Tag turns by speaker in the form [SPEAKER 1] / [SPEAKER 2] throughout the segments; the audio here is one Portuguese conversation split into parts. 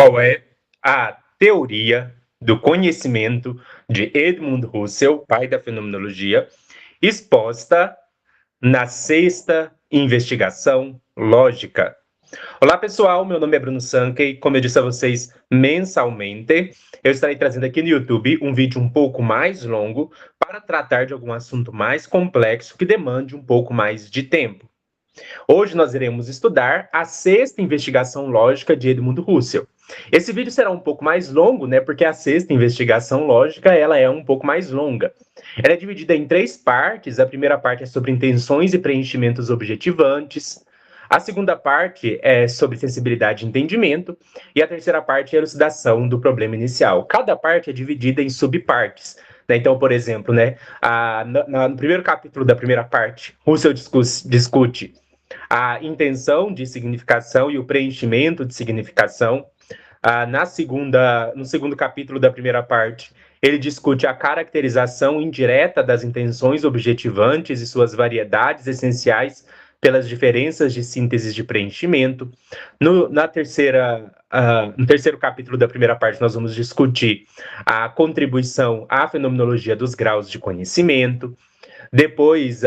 [SPEAKER 1] qual é a teoria do conhecimento de Edmund Husserl, pai da fenomenologia, exposta na sexta investigação lógica. Olá, pessoal, meu nome é Bruno Sankey. Como eu disse a vocês mensalmente, eu estarei trazendo aqui no YouTube um vídeo um pouco mais longo para tratar de algum assunto mais complexo que demande um pouco mais de tempo. Hoje nós iremos estudar a sexta investigação lógica de Edmund Husserl. Esse vídeo será um pouco mais longo, né? Porque a sexta investigação lógica ela é um pouco mais longa. Ela é dividida em 3 partes. A primeira parte é sobre intenções e preenchimentos objetivantes. A segunda parte é sobre sensibilidade e entendimento. E a terceira parte é a elucidação do problema inicial. Cada parte é dividida em subpartes. Então, por exemplo, no primeiro capítulo da primeira parte, Husserl discute a intenção de significação e o preenchimento de significação. No segundo capítulo da primeira parte, ele discute a caracterização indireta das intenções objetivantes e suas variedades essenciais pelas diferenças de síntese de preenchimento. No terceiro capítulo da primeira parte, nós vamos discutir a contribuição à fenomenologia dos graus de conhecimento. Depois,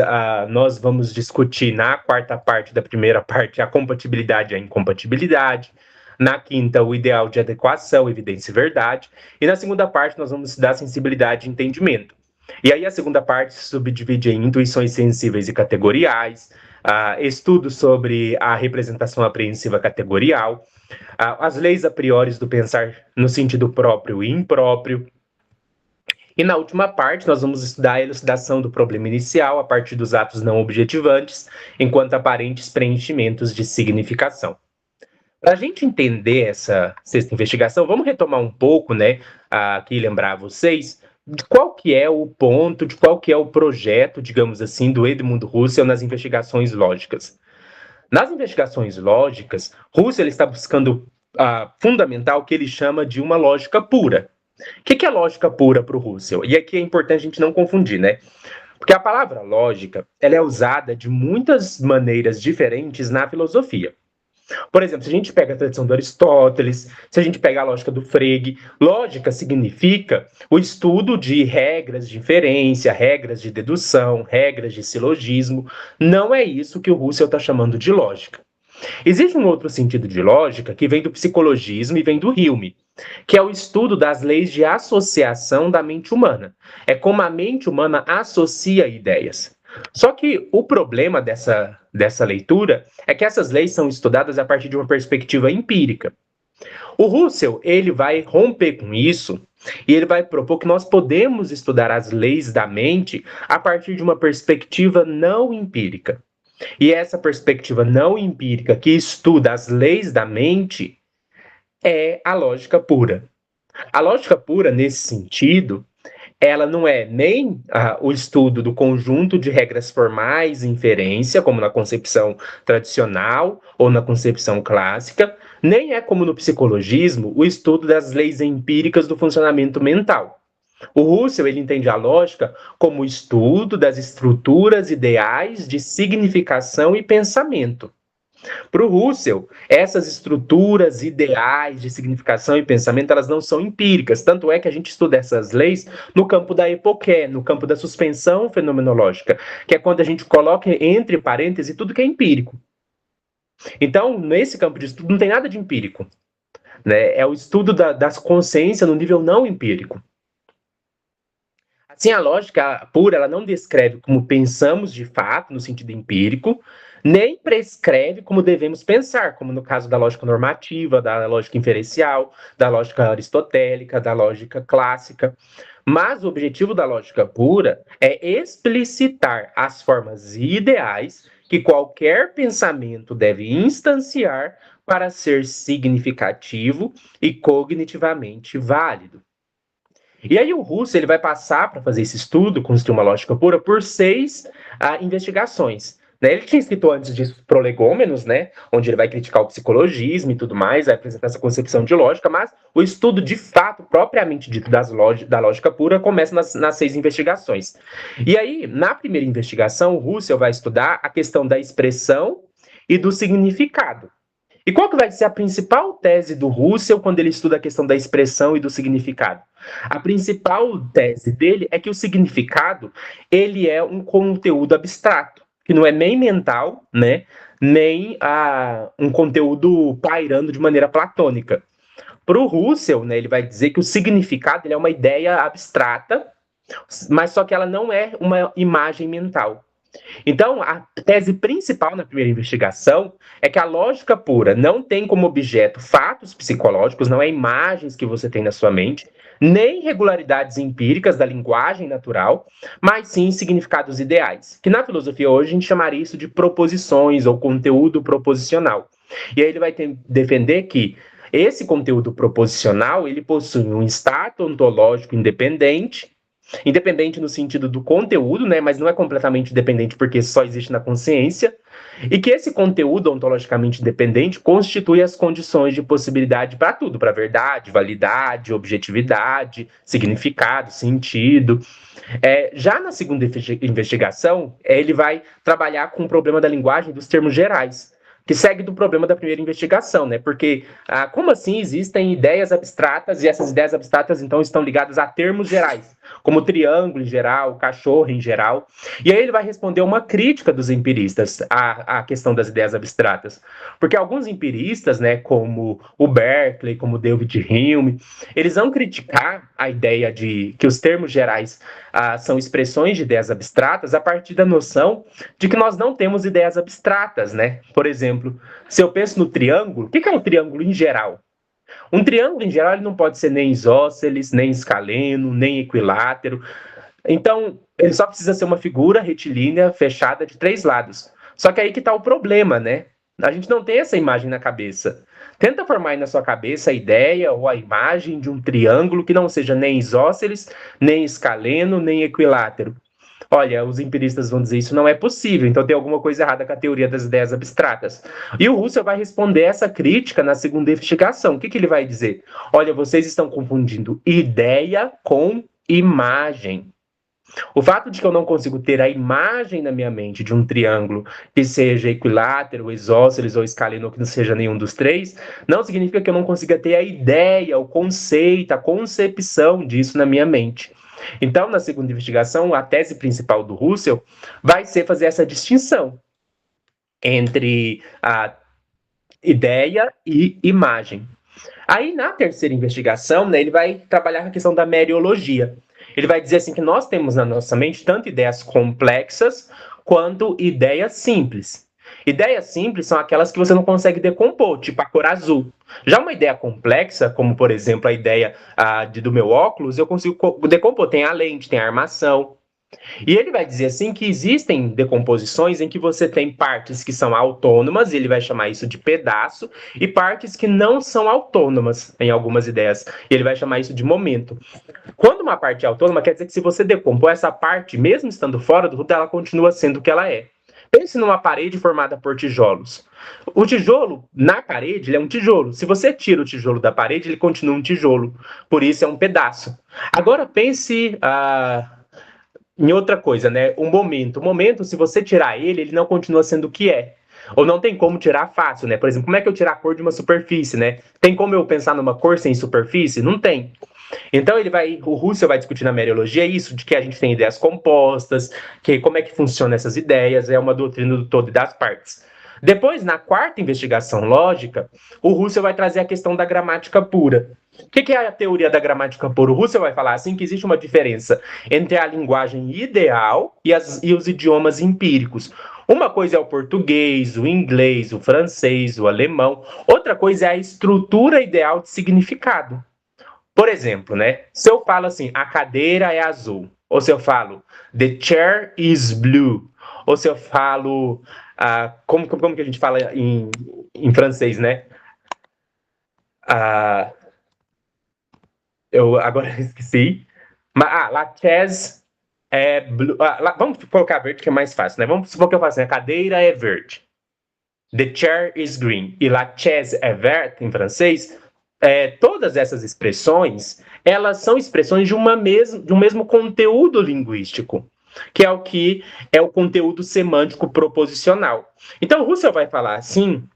[SPEAKER 1] nós vamos discutir na quarta parte da primeira parte a compatibilidade e a incompatibilidade. Na quinta, o ideal de adequação, evidência e verdade. E na segunda parte, nós vamos estudar sensibilidade e entendimento. E aí a segunda parte se subdivide em intuições sensíveis e categoriais, estudos sobre a representação apreensiva categorial, as leis a priori do pensar no sentido próprio e impróprio. E na última parte, nós vamos estudar a elucidação do problema inicial a partir dos atos não objetivantes, enquanto aparentes preenchimentos de significação. Para a gente entender essa sexta investigação, vamos retomar um pouco, aqui lembrar vocês de qual que é o ponto, de qual que é o projeto, digamos assim, do Edmund Husserl nas investigações lógicas. Nas investigações lógicas, Husserl está buscando fundamentar o que ele chama de uma lógica pura. O que é lógica pura para o Husserl? E aqui é importante a gente não confundir, né? Porque a palavra lógica, ela é usada de muitas maneiras diferentes na filosofia. Por exemplo, se a gente pega a tradição do Aristóteles, se a gente pega a lógica do Frege, lógica significa o estudo de regras de inferência, regras de dedução, regras de silogismo. Não é isso que o Husserl está chamando de lógica. Existe um outro sentido de lógica que vem do psicologismo e vem do Hume, que é o estudo das leis de associação da mente humana. É como a mente humana associa ideias. Só que o problema dessa leitura é que essas leis são estudadas a partir de uma perspectiva empírica. O Husserl, ele vai romper com isso e ele vai propor que nós podemos estudar as leis da mente a partir de uma perspectiva não empírica. E essa perspectiva não empírica que estuda as leis da mente é a lógica pura. A lógica pura, nesse sentido, ela não é nem o estudo do conjunto de regras formais e inferência, como na concepção tradicional ou na concepção clássica, nem é como no psicologismo o estudo das leis empíricas do funcionamento mental. O Husserl ele entende a lógica como o estudo das estruturas ideais de significação e pensamento. Para o Husserl, essas estruturas ideais de significação e pensamento, elas não são empíricas, tanto é que a gente estuda essas leis no campo da epoché, no campo da suspensão fenomenológica, que é quando a gente coloca entre parênteses tudo que é empírico. Então, nesse campo de estudo não tem nada de empírico, né? É o estudo das consciências no nível não empírico. Assim, a lógica pura, ela não descreve como pensamos de fato, no sentido empírico, nem prescreve como devemos pensar, como no caso da lógica normativa, da lógica inferencial, da lógica aristotélica, da lógica clássica. Mas o objetivo da lógica pura é explicitar as formas ideais que qualquer pensamento deve instanciar para ser significativo e cognitivamente válido. E aí o Husserl ele vai passar para fazer esse estudo, construir uma lógica pura, por 6 investigações. Né? Ele tinha escrito antes disso Prolegômenos, né? Onde ele vai criticar o psicologismo e tudo mais, vai apresentar essa concepção de lógica, mas o estudo de fato, propriamente dito, da lógica pura, começa nas 6 investigações. E aí, na primeira investigação, o Husserl vai estudar a questão da expressão e do significado. E qual que vai ser a principal tese do Russell quando ele estuda a questão da expressão e do significado? A principal tese dele é que o significado, ele é um conteúdo abstrato, que não é nem mental, né, nem um conteúdo pairando de maneira platônica. Para o Russell, né, ele vai dizer que o significado ele é uma ideia abstrata, mas só que ela não é uma imagem mental. Então, a tese principal na primeira investigação é que a lógica pura não tem como objeto fatos psicológicos, não é imagens que você tem na sua mente, nem regularidades empíricas da linguagem natural, mas sim significados ideais, que na filosofia hoje a gente chamaria isso de proposições ou conteúdo proposicional. E aí ele vai defender que esse conteúdo proposicional ele possui um status ontológico independente, independente no sentido do conteúdo, né, mas não é completamente independente porque só existe na consciência, e que esse conteúdo ontologicamente independente constitui as condições de possibilidade para tudo, para verdade, validade, objetividade, significado, sentido. Já na segunda investigação, ele vai trabalhar com o problema da linguagem dos termos gerais, que segue do problema da primeira investigação, né? Porque como assim existem ideias abstratas e essas ideias abstratas então estão ligadas a termos gerais, como triângulo em geral, cachorro em geral. E aí ele vai responder uma crítica dos empiristas à questão das ideias abstratas, porque alguns empiristas, né, como o Berkeley, como o David Hume, eles vão criticar a ideia de que os termos gerais são expressões de ideias abstratas a partir da noção de que nós não temos ideias abstratas, né? Por exemplo, se eu penso no triângulo, o que é um triângulo em geral? Um triângulo em geral ele não pode ser nem isósceles, nem escaleno, nem equilátero. Então, ele só precisa ser uma figura retilínea fechada de 3 lados. Só que aí que está o problema, né? A gente não tem essa imagem na cabeça. Tenta formar aí na sua cabeça a ideia ou a imagem de um triângulo que não seja nem isósceles, nem escaleno, nem equilátero. Olha, os empiristas vão dizer isso não é possível, então tem alguma coisa errada com a teoria das ideias abstratas. E o Russell vai responder essa crítica na segunda investigação. O que ele vai dizer? Olha, vocês estão confundindo ideia com imagem. O fato de que eu não consigo ter a imagem na minha mente de um triângulo que seja equilátero, isósceles ou escaleno, que não seja nenhum dos 3, não significa que eu não consiga ter a ideia, o conceito, a concepção disso na minha mente. Então, na segunda investigação, a tese principal do Russell vai ser fazer essa distinção entre a ideia e imagem. Aí, na terceira investigação, né, ele vai trabalhar com a questão da meriologia. Ele vai dizer assim que nós temos na nossa mente tanto ideias complexas quanto ideias simples. Ideias simples são aquelas que você não consegue decompor, tipo a cor azul. Já uma ideia complexa, como por exemplo a ideia do meu óculos, eu consigo decompor. Tem a lente, tem a armação. E ele vai dizer assim que existem decomposições em que você tem partes que são autônomas, e ele vai chamar isso de pedaço, e partes que não são autônomas em algumas ideias, e ele vai chamar isso de momento. Quando uma parte é autônoma, quer dizer que se você decompor essa parte, mesmo estando fora do ruto, ela continua sendo o que ela é. Pense numa parede formada por tijolos. O tijolo, na parede, ele é um tijolo. Se você tira o tijolo da parede, ele continua um tijolo. Por isso é um pedaço. Agora pense em outra coisa, né? O momento, se você tirar ele, ele não continua sendo o que é. Ou não tem como tirar fácil, né? Por exemplo, como é que eu tirar a cor de uma superfície, né? Tem como eu pensar numa cor sem superfície? Não tem. Então o Russell vai discutir na meriologia isso, de que a gente tem ideias compostas, que como é que funcionam essas ideias, é uma doutrina do todo e das partes. Depois, na quarta investigação lógica, o Russell vai trazer a questão da gramática pura. O que é a teoria da gramática pura? O Russell vai falar assim que existe uma diferença entre a linguagem ideal e os idiomas empíricos. Uma coisa é o português, o inglês, o francês, o alemão. Outra coisa é a estrutura ideal de significado. Por exemplo, né? Se eu falo assim, a cadeira é azul, ou se eu falo, the chair is blue, ou se eu falo, como que a gente fala em francês, né? Eu agora esqueci. Mas, la chaise é blue. Vamos colocar verde que é mais fácil, né? Vamos supor que eu faço assim, a cadeira é verde. The chair is green. E la chaise é verte em francês. Todas essas expressões, elas são expressões de um mesmo conteúdo linguístico, que é o conteúdo semântico proposicional. Então, Russell vai falar assim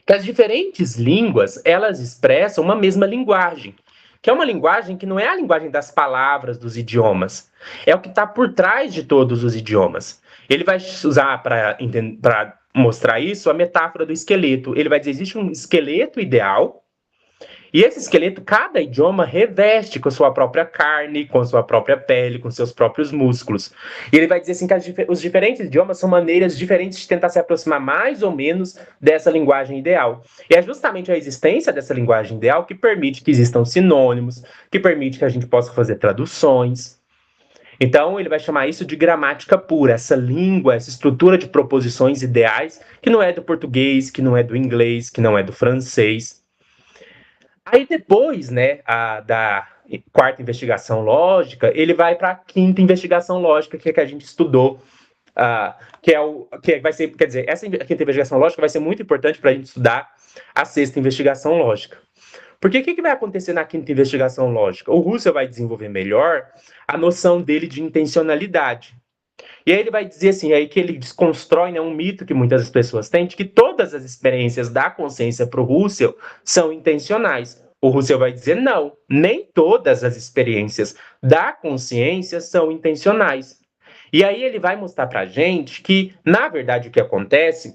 [SPEAKER 1] que as diferentes línguas, elas expressam uma mesma linguagem, que é uma linguagem que não é a linguagem das palavras dos idiomas, é o que está por trás de todos os idiomas. Ele vai usar para mostrar isso a metáfora do esqueleto. Ele vai dizer, existe um esqueleto ideal, e esse esqueleto, cada idioma reveste com sua própria carne, com sua própria pele, com seus próprios músculos. E ele vai dizer assim que os diferentes idiomas são maneiras diferentes de tentar se aproximar mais ou menos dessa linguagem ideal. E é justamente a existência dessa linguagem ideal que permite que existam sinônimos, que permite que a gente possa fazer traduções. Então, ele vai chamar isso de gramática pura, essa língua, essa estrutura de proposições ideais, que não é do português, que não é do inglês, que não é do francês. Aí depois, né, da quarta investigação lógica, ele vai para a quinta investigação lógica, que é que a gente estudou, que vai ser, quer dizer, essa quinta investigação lógica vai ser muito importante para a gente estudar a sexta investigação lógica. Porque o que vai acontecer na quinta investigação lógica? O Russell vai desenvolver melhor a noção dele de intencionalidade. E aí ele vai dizer assim, aí que ele desconstrói, né, um mito que muitas pessoas têm, de que todas as experiências da consciência para o Russell são intencionais. O Russell vai dizer, não, nem todas as experiências da consciência são intencionais. E aí ele vai mostrar para a gente que, na verdade, o que acontece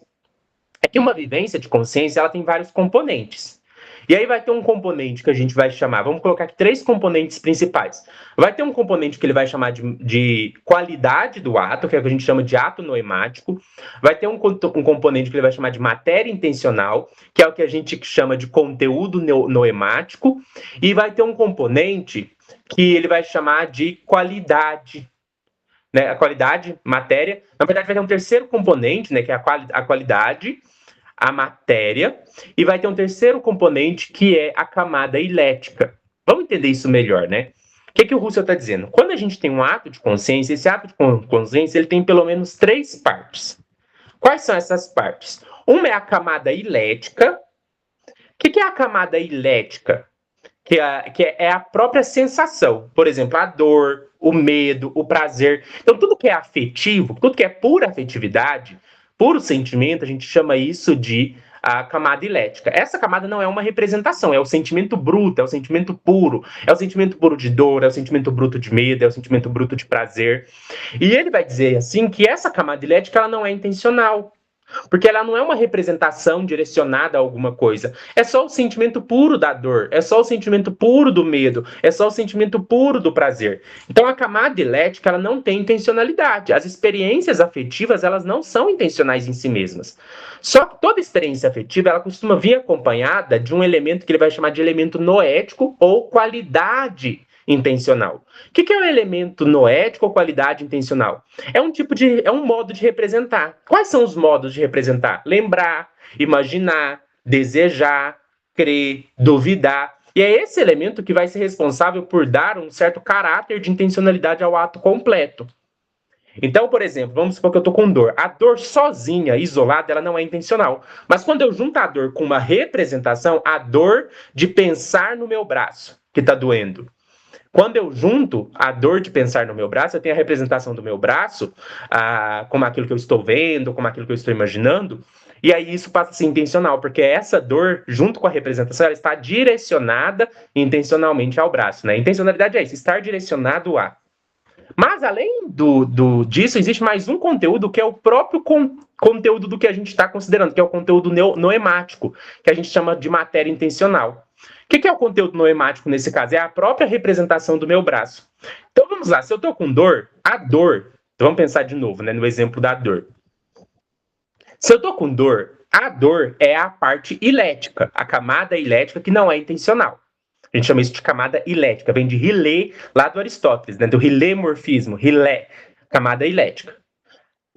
[SPEAKER 1] é que uma vivência de consciência ela tem vários componentes. E aí vai ter um componente que a gente vai chamar, vamos colocar aqui 3 componentes principais. Vai ter um componente que ele vai chamar de qualidade do ato, que é o que a gente chama de ato noemático. Vai ter um componente que ele vai chamar de matéria intencional, que é o que a gente chama de conteúdo noemático. E vai ter um componente que ele vai chamar de qualidade, né? A qualidade, matéria. Na verdade, vai ter um terceiro componente, né? Que é a qualidade, a matéria, e vai ter um terceiro componente que é a camada ilética. Vamos entender isso melhor, né? O que o Russell está dizendo? Quando a gente tem um ato de consciência, esse ato de consciência ele tem pelo menos 3 partes. Quais são essas partes? Uma é a camada ilética. O que é a camada ilética? Que é a própria sensação. Por exemplo, a dor, o medo, o prazer. Então, tudo que é afetivo, tudo que é pura afetividade, puro sentimento, a gente chama isso de a camada ilética. Essa camada não é uma representação, é o sentimento bruto, é o sentimento puro de dor, é o sentimento bruto de medo, é o sentimento bruto de prazer. E ele vai dizer assim que essa camada ilética ela não é intencional, porque ela não é uma representação direcionada a alguma coisa. É só o sentimento puro da dor, é só o sentimento puro do medo, é só o sentimento puro do prazer. Então a camada ilética ela não tem intencionalidade. As experiências afetivas elas não são intencionais em si mesmas. Só que toda experiência afetiva ela costuma vir acompanhada de um elemento que ele vai chamar de elemento noético ou qualidade intencional. O que é o elemento noético ou qualidade intencional? É um modo de representar. Quais são os modos de representar? Lembrar, imaginar, desejar, crer, duvidar. E é esse elemento que vai ser responsável por dar um certo caráter de intencionalidade ao ato completo. Então, por exemplo, vamos supor que eu estou com dor. A dor sozinha, isolada, ela não é intencional. Mas quando eu junto a dor com uma representação, a dor de pensar no meu braço, que está doendo. Quando eu junto a dor de pensar no meu braço, eu tenho a representação do meu braço como aquilo que eu estou vendo, como aquilo que eu estou imaginando, e aí isso passa a ser intencional, porque essa dor, junto com a representação, ela está direcionada intencionalmente ao braço, né? A intencionalidade é isso, estar direcionado a. Mas, além disso, existe mais um conteúdo que é o próprio conteúdo do que a gente está considerando, que é o conteúdo noemático, que a gente chama de matéria intencional. O que é o conteúdo noemático nesse caso? É a própria representação do meu braço. Então vamos lá, se eu estou com dor, a dor, vamos pensar de novo, né, no exemplo da dor. Se eu estou com dor, a dor é a parte ilética, a camada ilética que não é intencional. A gente chama isso de camada ilética, vem de rilê lá do Aristóteles, né, do rilemorfismo, rilé, camada ilética.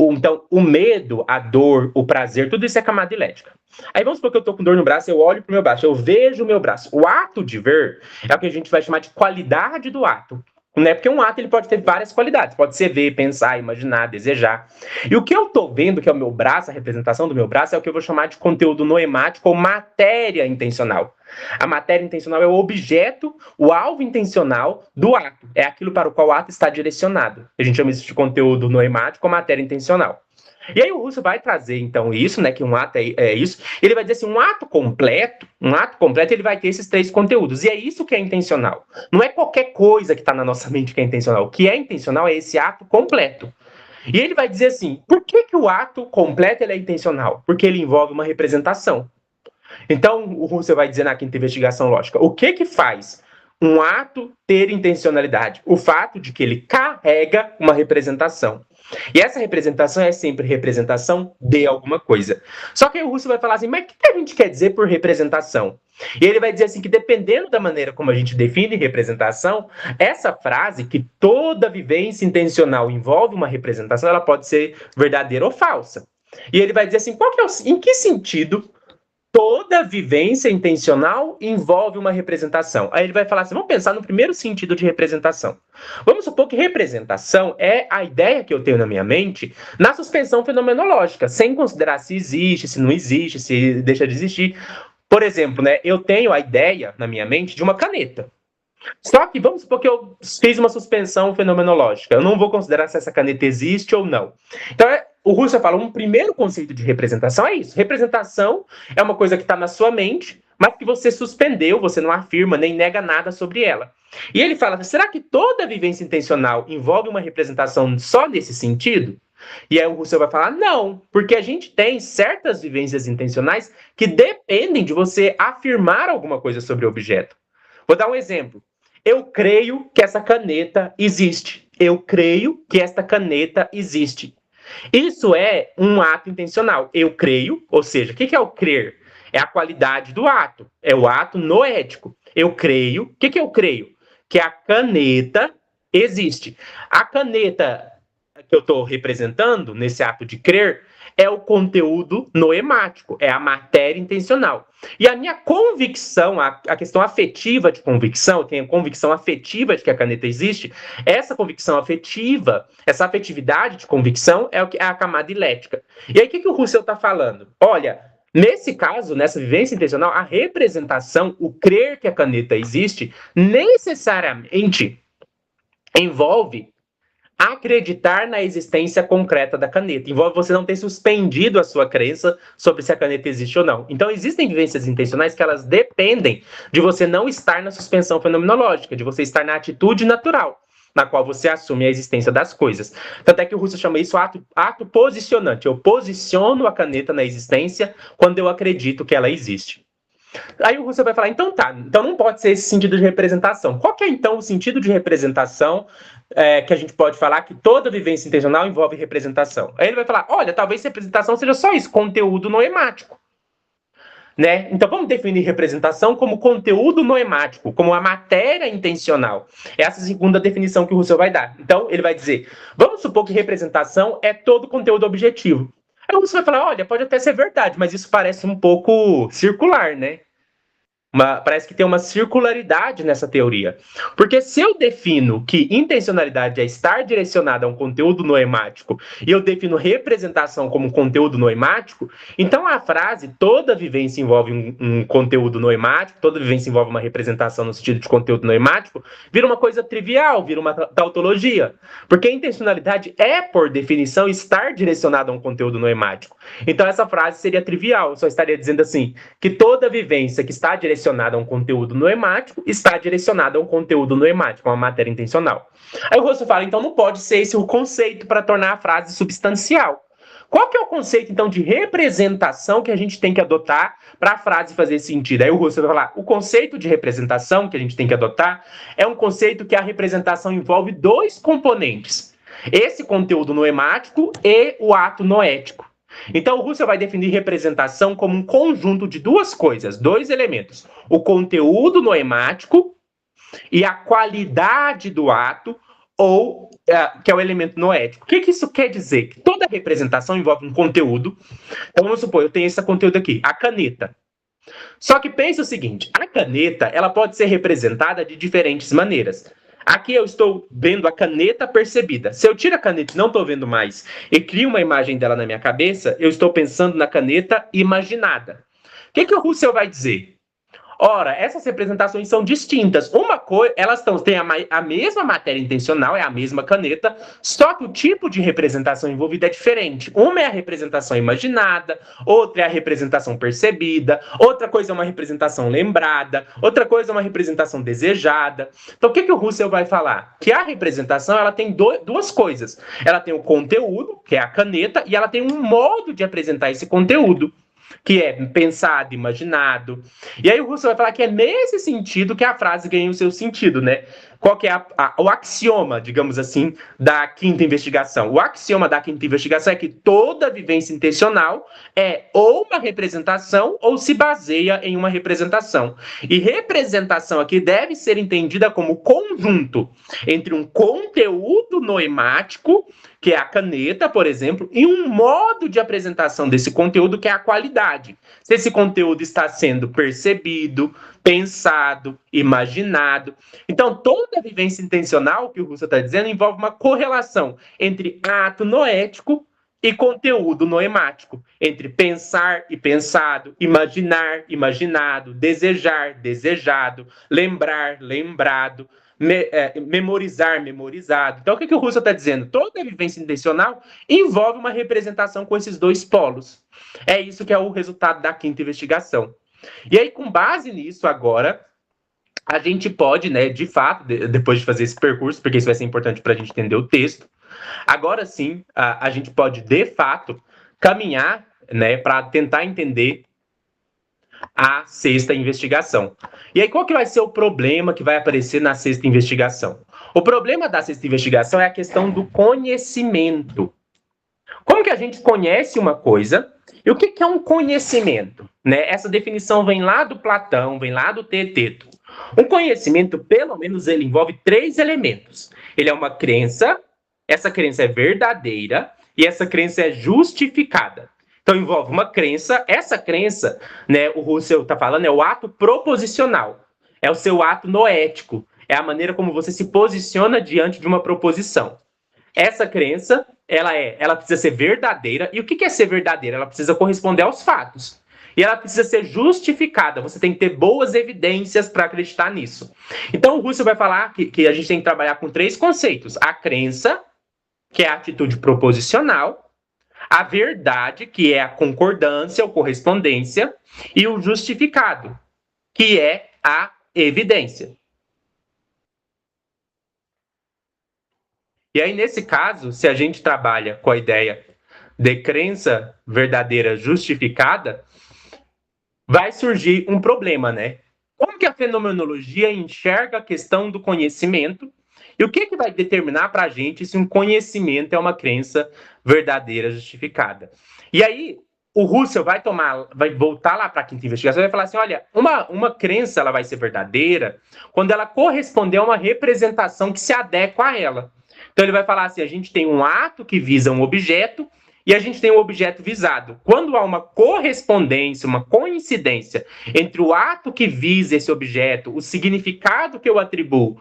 [SPEAKER 1] Então, o medo, a dor, o prazer, tudo isso é camada ilética. Aí vamos supor que eu tô com dor no braço, eu olho pro meu braço, eu vejo o meu braço. O ato de ver é o que a gente vai chamar de qualidade do ato. Né? Porque um ato ele pode ter várias qualidades. Pode ser ver, pensar, imaginar, desejar. E o que eu tô vendo, que é o meu braço, a representação do meu braço, é o que eu vou chamar de conteúdo noemático ou matéria intencional. A matéria intencional é o objeto, o alvo intencional do ato. É aquilo para o qual o ato está direcionado. A gente chama isso de conteúdo noemático ou matéria intencional. E aí o Russell vai trazer, então, isso, né, que um ato é isso. Ele vai dizer assim, um ato completo, ele vai ter esses 3 conteúdos. E é isso que é intencional. Não é qualquer coisa que está na nossa mente que é intencional. O que é intencional é esse ato completo. E ele vai dizer assim, por que o ato completo ele é intencional? Porque ele envolve uma representação. Então, o Russell vai dizer na quinta investigação lógica, o que faz um ato ter intencionalidade? O fato de que ele carrega uma representação. E essa representação é sempre representação de alguma coisa. Só que aí o Russell vai falar assim, mas o que a gente quer dizer por representação? E ele vai dizer assim que dependendo da maneira como a gente define representação, essa frase, que toda vivência intencional envolve uma representação, ela pode ser verdadeira ou falsa. E ele vai dizer assim, em que sentido toda vivência intencional envolve uma representação? Aí ele vai falar assim, vamos pensar no primeiro sentido de representação. Vamos supor que representação é a ideia que eu tenho na minha mente na suspensão fenomenológica, sem considerar se existe, se não existe, se deixa de existir. Por exemplo, né, eu tenho a ideia na minha mente de uma caneta. Só que vamos supor que eu fiz uma suspensão fenomenológica. Eu não vou considerar se essa caneta existe ou não. Então, o Russell fala, um primeiro conceito de representação é isso. Representação é uma coisa que está na sua mente, mas que você suspendeu, você não afirma nem nega nada sobre ela. E ele fala, será que toda vivência intencional envolve uma representação só nesse sentido? E aí o Russell vai falar, não, porque a gente tem certas vivências intencionais que dependem de você afirmar alguma coisa sobre o objeto. Vou dar um exemplo. Eu creio que essa caneta existe. Eu creio que esta caneta existe. Isso é um ato intencional. Eu creio, ou seja, o que é o crer? É a qualidade do ato. É o ato noético. Eu creio. O que eu creio? Que a caneta existe. A caneta que eu estou representando nesse ato de crer é o conteúdo noemático, é a matéria intencional. E a minha convicção, a questão afetiva de convicção, eu tenho a convicção afetiva de que a caneta existe, essa convicção afetiva, essa afetividade de convicção é a camada ilética. E aí o que o Russell está falando? Olha, nesse caso, nessa vivência intencional, a representação, o crer que a caneta existe, necessariamente envolve acreditar na existência concreta da caneta. Envolve você não ter suspendido a sua crença sobre se a caneta existe ou não. Então, existem vivências intencionais que elas dependem de você não estar na suspensão fenomenológica, de você estar na atitude natural, na qual você assume a existência das coisas. Tanto é que o Russell chama isso ato posicionante. Eu posiciono a caneta na existência quando eu acredito que ela existe. Aí o Russell vai falar, então tá, então não pode ser esse sentido de representação. Qual que é então o sentido de representação que a gente pode falar que toda vivência intencional envolve representação? Aí ele vai falar, olha, talvez representação seja só isso, conteúdo noemático. Né? Então vamos definir representação como conteúdo noemático, como a matéria intencional. Essa é a segunda definição que o Russell vai dar. Então ele vai dizer, vamos supor que representação é todo conteúdo objetivo. Aí o Russell vai falar, olha, pode até ser verdade, mas isso parece um pouco circular, né? Parece que tem uma circularidade nessa teoria. Porque se eu defino que intencionalidade é estar direcionada a um conteúdo noemático e eu defino representação como conteúdo noemático, então a frase toda vivência envolve um conteúdo noemático, toda vivência envolve uma representação no sentido de conteúdo noemático, vira uma coisa trivial, vira uma tautologia. Porque a intencionalidade é, por definição, estar direcionada a um conteúdo noemático. Então essa frase seria trivial, eu só estaria dizendo assim, que toda vivência que está direcionada a um conteúdo noemático está direcionada a um conteúdo noemático, uma matéria intencional. Aí o Russell fala, então não pode ser esse o conceito para tornar a frase substancial. Qual que é o conceito, então, de representação que a gente tem que adotar para a frase fazer sentido? Aí o Russell vai falar, o conceito de representação que a gente tem que adotar é um conceito que a representação envolve 2 componentes. Esse conteúdo noemático e o ato noético. Então, o Russell vai definir representação como um conjunto de 2 coisas, 2 elementos. O conteúdo noemático e a qualidade do ato, que é o elemento noético. O que isso quer dizer? Que toda representação envolve um conteúdo. Então, vamos supor, eu tenho esse conteúdo aqui, a caneta. Só que pensa o seguinte, a caneta ela pode ser representada de diferentes maneiras. Aqui eu estou vendo a caneta percebida. Se eu tiro a caneta e não estou vendo mais e crio uma imagem dela na minha cabeça, eu estou pensando na caneta imaginada. O que o Russell vai dizer? Ora, essas representações são distintas. Uma coisa, elas têm a mesma matéria intencional, é a mesma caneta, só que o tipo de representação envolvida é diferente. Uma é a representação imaginada, outra é a representação percebida, outra coisa é uma representação lembrada, outra coisa é uma representação desejada. Então, o que o Russell vai falar? Que a representação ela tem duas coisas. Ela tem o conteúdo, que é a caneta, e ela tem um modo de apresentar esse conteúdo, que é pensado, imaginado. E aí o Russell vai falar que é nesse sentido que a frase ganha o seu sentido, né? Qual que é o axioma, digamos assim, da quinta investigação? O axioma da quinta investigação é que toda vivência intencional é ou uma representação ou se baseia em uma representação. E representação aqui deve ser entendida como conjunto entre um conteúdo noemático, que é a caneta, por exemplo, e um modo de apresentação desse conteúdo, que é a qualidade. Se esse conteúdo está sendo percebido, pensado, imaginado. Então, toda vivência intencional, que o Russell está dizendo, envolve uma correlação entre ato noético e conteúdo noemático, entre pensar e pensado, imaginar, imaginado, desejar, desejado, lembrar, lembrado, memorizar, memorizado. Então, o que o Russell está dizendo? Toda vivência intencional envolve uma representação com esses dois polos. É isso que é o resultado da quinta investigação. E aí, com base nisso, agora, a gente pode, né, de fato, depois de fazer esse percurso, porque isso vai ser importante para a gente entender o texto, agora sim, a gente pode, de fato, caminhar, né, para tentar entender a sexta investigação. E aí, qual que vai ser o problema que vai aparecer na sexta investigação? O problema da sexta investigação é a questão do conhecimento. Como que a gente conhece uma coisa? E o que é um conhecimento? Né? Essa definição vem lá do Platão, vem lá do Teeteto. Um conhecimento, pelo menos, ele envolve 3 elementos. Ele é uma crença, essa crença é verdadeira e essa crença é justificada. Então, envolve uma crença, essa crença, né, o Russell está falando, é o ato proposicional, é o seu ato noético, é a maneira como você se posiciona diante de uma proposição. Essa crença, ela precisa ser verdadeira, e o que é ser verdadeira? Ela precisa corresponder aos fatos. E ela precisa ser justificada, você tem que ter boas evidências para acreditar nisso. Então, o Russell vai falar que a gente tem que trabalhar com 3 conceitos. A crença, que é a atitude proposicional, a verdade, que é a concordância ou correspondência, e o justificado, que é a evidência. E aí, nesse caso, se a gente trabalha com a ideia de crença verdadeira justificada, vai surgir um problema, né? Como que a fenomenologia enxerga a questão do conhecimento e o que vai determinar para a gente se um conhecimento é uma crença verdadeira justificada? E aí, o Russell vai voltar lá para a quinta investigação e vai falar assim, olha, uma crença ela vai ser verdadeira quando ela corresponder a uma representação que se adequa a ela. Então ele vai falar assim, a gente tem um ato que visa um objeto e a gente tem um objeto visado. Quando há uma correspondência, uma coincidência entre o ato que visa esse objeto, o significado que eu atribuo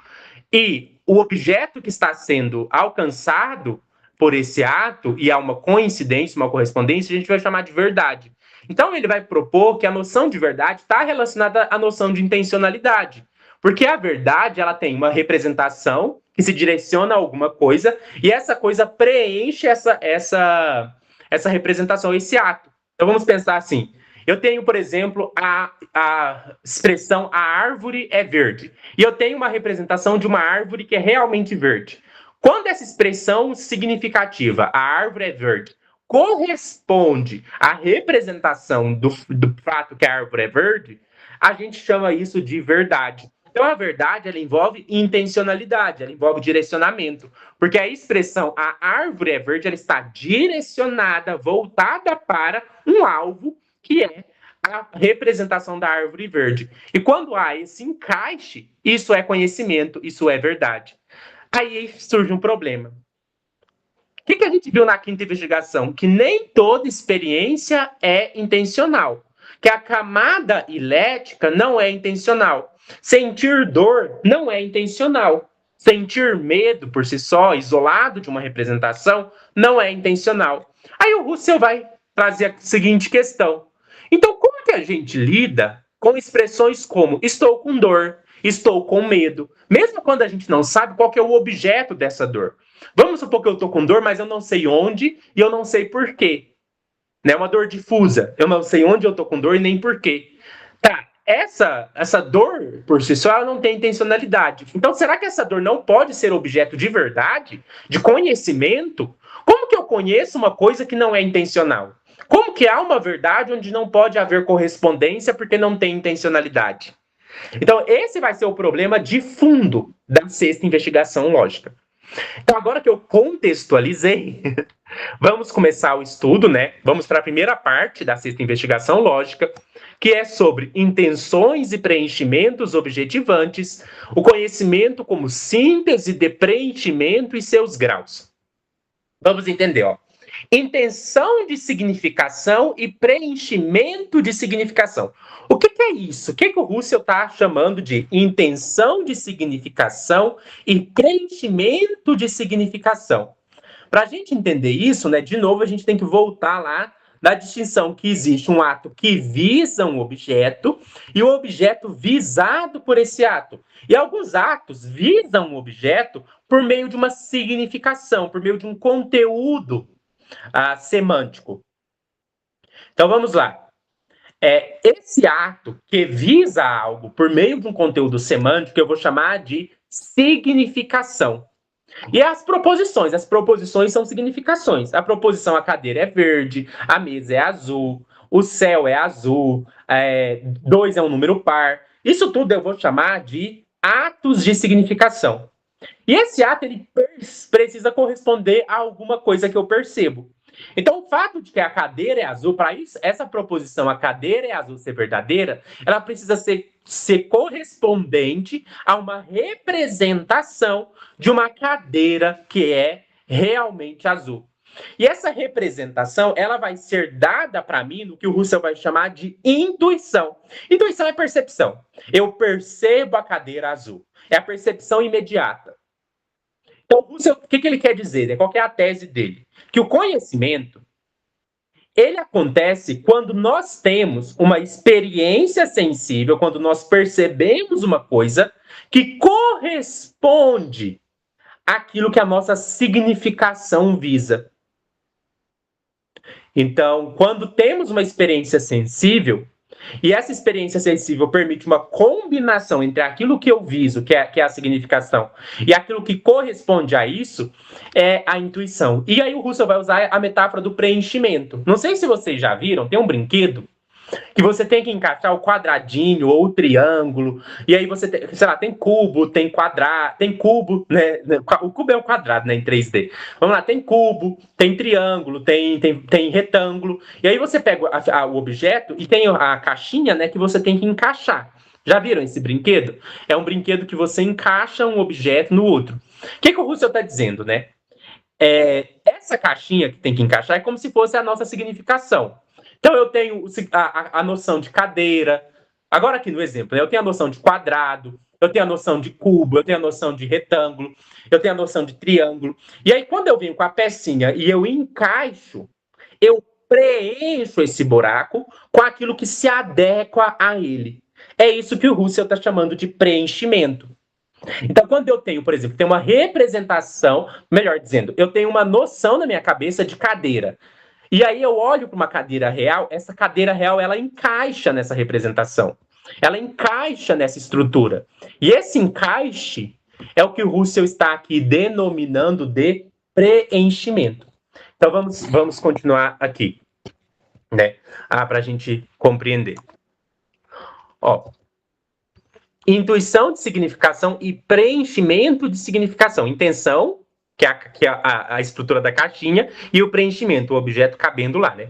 [SPEAKER 1] e o objeto que está sendo alcançado por esse ato, e há uma coincidência, uma correspondência, a gente vai chamar de verdade. Então ele vai propor que a noção de verdade está relacionada à noção de intencionalidade. Porque a verdade ela tem uma representação que se direciona a alguma coisa e essa coisa preenche essa representação, esse ato. Então vamos pensar assim, eu tenho, por exemplo, a expressão a árvore é verde e eu tenho uma representação de uma árvore que é realmente verde. Quando essa expressão significativa, a árvore é verde, corresponde à representação do fato que a árvore é verde, a gente chama isso de verdade. Então, a verdade, ela envolve intencionalidade, ela envolve direcionamento. Porque a expressão a árvore é verde, ela está direcionada, voltada para um alvo, que é a representação da árvore verde. E quando há esse encaixe, isso é conhecimento, isso é verdade. Aí surge um problema. O que a gente viu na quinta investigação? Que nem toda experiência é intencional. Que a camada ilética não é intencional. Sentir dor não é intencional. Sentir medo por si só, isolado de uma representação, não é intencional. Aí o Russell vai trazer a seguinte questão. Então, como que a gente lida com expressões como estou com dor, estou com medo, mesmo quando a gente não sabe qual que é o objeto dessa dor. Vamos supor que eu estou com dor, mas eu não sei onde e eu não sei por quê. É uma dor difusa, eu não sei onde eu estou com dor e nem por quê. Tá, essa dor, por si só, ela não tem intencionalidade. Então, será que essa dor não pode ser objeto de verdade, de conhecimento? Como que eu conheço uma coisa que não é intencional? Como que há uma verdade onde não pode haver correspondência porque não tem intencionalidade? Então, esse vai ser o problema de fundo da sexta investigação lógica. Então, agora que eu contextualizei, vamos começar o estudo, né? Vamos para a primeira parte da sexta investigação lógica, que é sobre intenções e preenchimentos objetivantes, o conhecimento como síntese de preenchimento e seus graus. Vamos entender, ó. Intenção de significação e preenchimento de significação. O que é isso? O que o Russell está chamando de intenção de significação e preenchimento de significação? Para a gente entender isso, né, de novo, a gente tem que voltar lá na distinção que existe um ato que visa um objeto e o objeto visado por esse ato. E alguns atos visam um objeto por meio de uma significação, por meio de um conteúdo semântico. Então vamos lá. Esse ato que visa algo por meio de um conteúdo semântico, eu vou chamar de significação. E as proposições são significações. A proposição, a cadeira é verde, a mesa é azul, o céu é azul, 2 é um número par. Isso tudo eu vou chamar de atos de significação. E esse ato, ele precisa corresponder a alguma coisa que eu percebo. Então, o fato de que a cadeira é azul, para isso, essa proposição, a cadeira é azul, ser verdadeira, ela precisa ser correspondente a uma representação de uma cadeira que é realmente azul. E essa representação, ela vai ser dada para mim no que o Russell vai chamar de intuição. Intuição é percepção. Eu percebo a cadeira azul. É a percepção imediata. Então, o Russell, o que ele quer dizer? Qual que é a tese dele? Que o conhecimento, ele acontece quando nós temos uma experiência sensível, quando nós percebemos uma coisa que corresponde àquilo que a nossa significação visa. Então, quando temos uma experiência sensível, e essa experiência sensível permite uma combinação entre aquilo que eu viso, que é a significação, e aquilo que corresponde a isso, é a intuição. E aí o Russell vai usar a metáfora do preenchimento. Não sei se vocês já viram, tem um brinquedo que você tem que encaixar o quadradinho ou o triângulo, e aí você tem, sei lá, tem cubo, tem quadrado, tem cubo, né? O cubo é um quadrado, né, em 3D. Vamos lá, tem cubo, tem triângulo, tem retângulo, e aí você pega o objeto e tem a caixinha, né, que você tem que encaixar. Já viram esse brinquedo? É um brinquedo que você encaixa um objeto no outro. O que o Russell está dizendo, né? Essa caixinha que tem que encaixar é como se fosse a nossa significação. Então, eu tenho a noção de cadeira. Agora, aqui no exemplo, né, eu tenho a noção de quadrado, eu tenho a noção de cubo, eu tenho a noção de retângulo, eu tenho a noção de triângulo. E aí, quando eu venho com a pecinha e eu encaixo, eu preencho esse buraco com aquilo que se adequa a ele. É isso que o Russell está chamando de preenchimento. Então, quando eu tenho, por exemplo, tem uma representação, melhor dizendo, eu tenho uma noção na minha cabeça de cadeira. E aí eu olho para uma cadeira real, essa cadeira real, ela encaixa nessa representação. Ela encaixa nessa estrutura. E esse encaixe é o que o Russell está aqui denominando de preenchimento. Então vamos continuar aqui, né? Para a gente compreender. Ó, intuição de significação e preenchimento de significação. Intenção, que é a estrutura da caixinha, e o preenchimento, o objeto cabendo lá, né?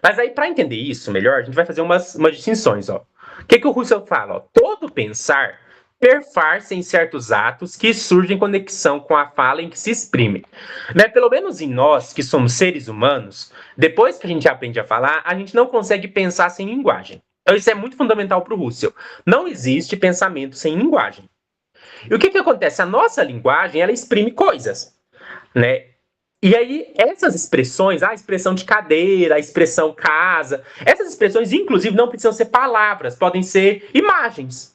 [SPEAKER 1] Mas aí, para entender isso melhor, a gente vai fazer umas distinções, ó. O que o Russell fala? Ó? Todo pensar perfar-se em certos atos que surgem em conexão com a fala em que se exprime. Né? Pelo menos em nós, que somos seres humanos, depois que a gente aprende a falar, a gente não consegue pensar sem linguagem. Então isso é muito fundamental para o Russell. Não existe pensamento sem linguagem. E o que acontece? A nossa linguagem, ela exprime coisas, né? E aí, essas expressões, a expressão de cadeira, a expressão casa, essas expressões, inclusive, não precisam ser palavras, podem ser imagens.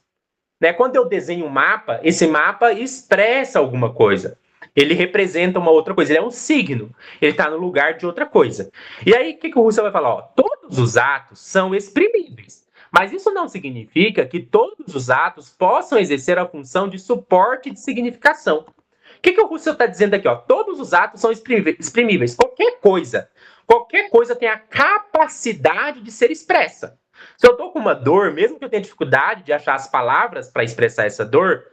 [SPEAKER 1] Né? Quando eu desenho um mapa, esse mapa expressa alguma coisa. Ele representa uma outra coisa, ele é um signo, ele está no lugar de outra coisa. E aí, o que o Russell vai falar? Ó, todos os atos são exprimíveis, mas isso não significa que todos os atos possam exercer a função de suporte de significação. O que o Russell está dizendo aqui? Ó? Todos os atos são exprimíveis. Qualquer coisa tem a capacidade de ser expressa. Se eu estou com uma dor, mesmo que eu tenha dificuldade de achar as palavras para expressar essa dor,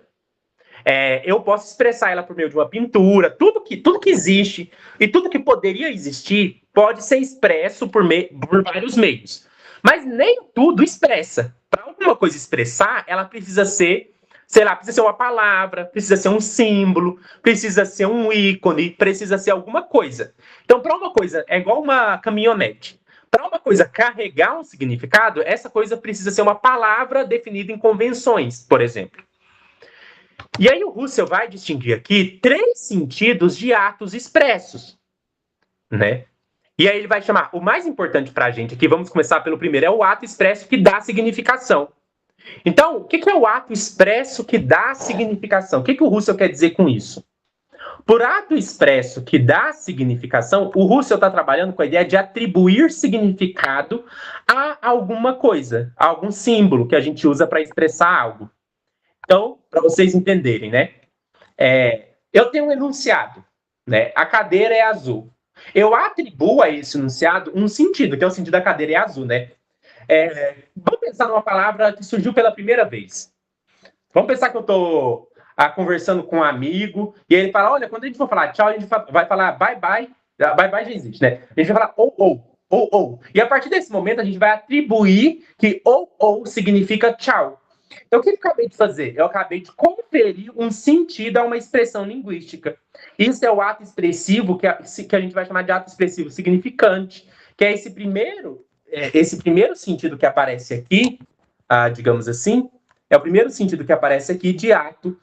[SPEAKER 1] eu posso expressar ela por meio de uma pintura. Tudo que existe e tudo que poderia existir pode ser expresso por vários meios. Mas nem tudo expressa. Para alguma coisa expressar, ela precisa ser, sei lá, precisa ser uma palavra, precisa ser um símbolo, precisa ser um ícone, precisa ser alguma coisa. Então, para uma coisa, é igual uma caminhonete. Para uma coisa carregar um significado, essa coisa precisa ser uma palavra definida em convenções, por exemplo. E aí o Russell vai distinguir aqui 3 sentidos de atos expressos, né? E aí ele vai chamar, o mais importante para a gente aqui, vamos começar pelo primeiro, é o ato expresso que dá significação. Então, o que é o ato expresso que dá significação? O que o Russell quer dizer com isso? Por ato expresso que dá significação, o Russell está trabalhando com a ideia de atribuir significado a alguma coisa, a algum símbolo que a gente usa para expressar algo. Então, para vocês entenderem, né? Eu tenho um enunciado, né? A cadeira é azul. Eu atribuo a esse enunciado um sentido, que é o sentido da cadeira é azul, né? Vamos pensar numa palavra que surgiu pela primeira vez. Vamos pensar que eu estou conversando com um amigo, e ele fala, olha, quando a gente for falar tchau, a gente vai falar bye bye, bye bye já existe, né? A gente vai falar ou. E a partir desse momento a gente vai atribuir que ou significa tchau. Então o que eu acabei de fazer? Eu acabei de conferir um sentido a uma expressão linguística. Isso é o ato expressivo, que a gente vai chamar de ato expressivo significante, que é esse primeiro sentido que aparece aqui, digamos assim, é o primeiro sentido que aparece aqui de ato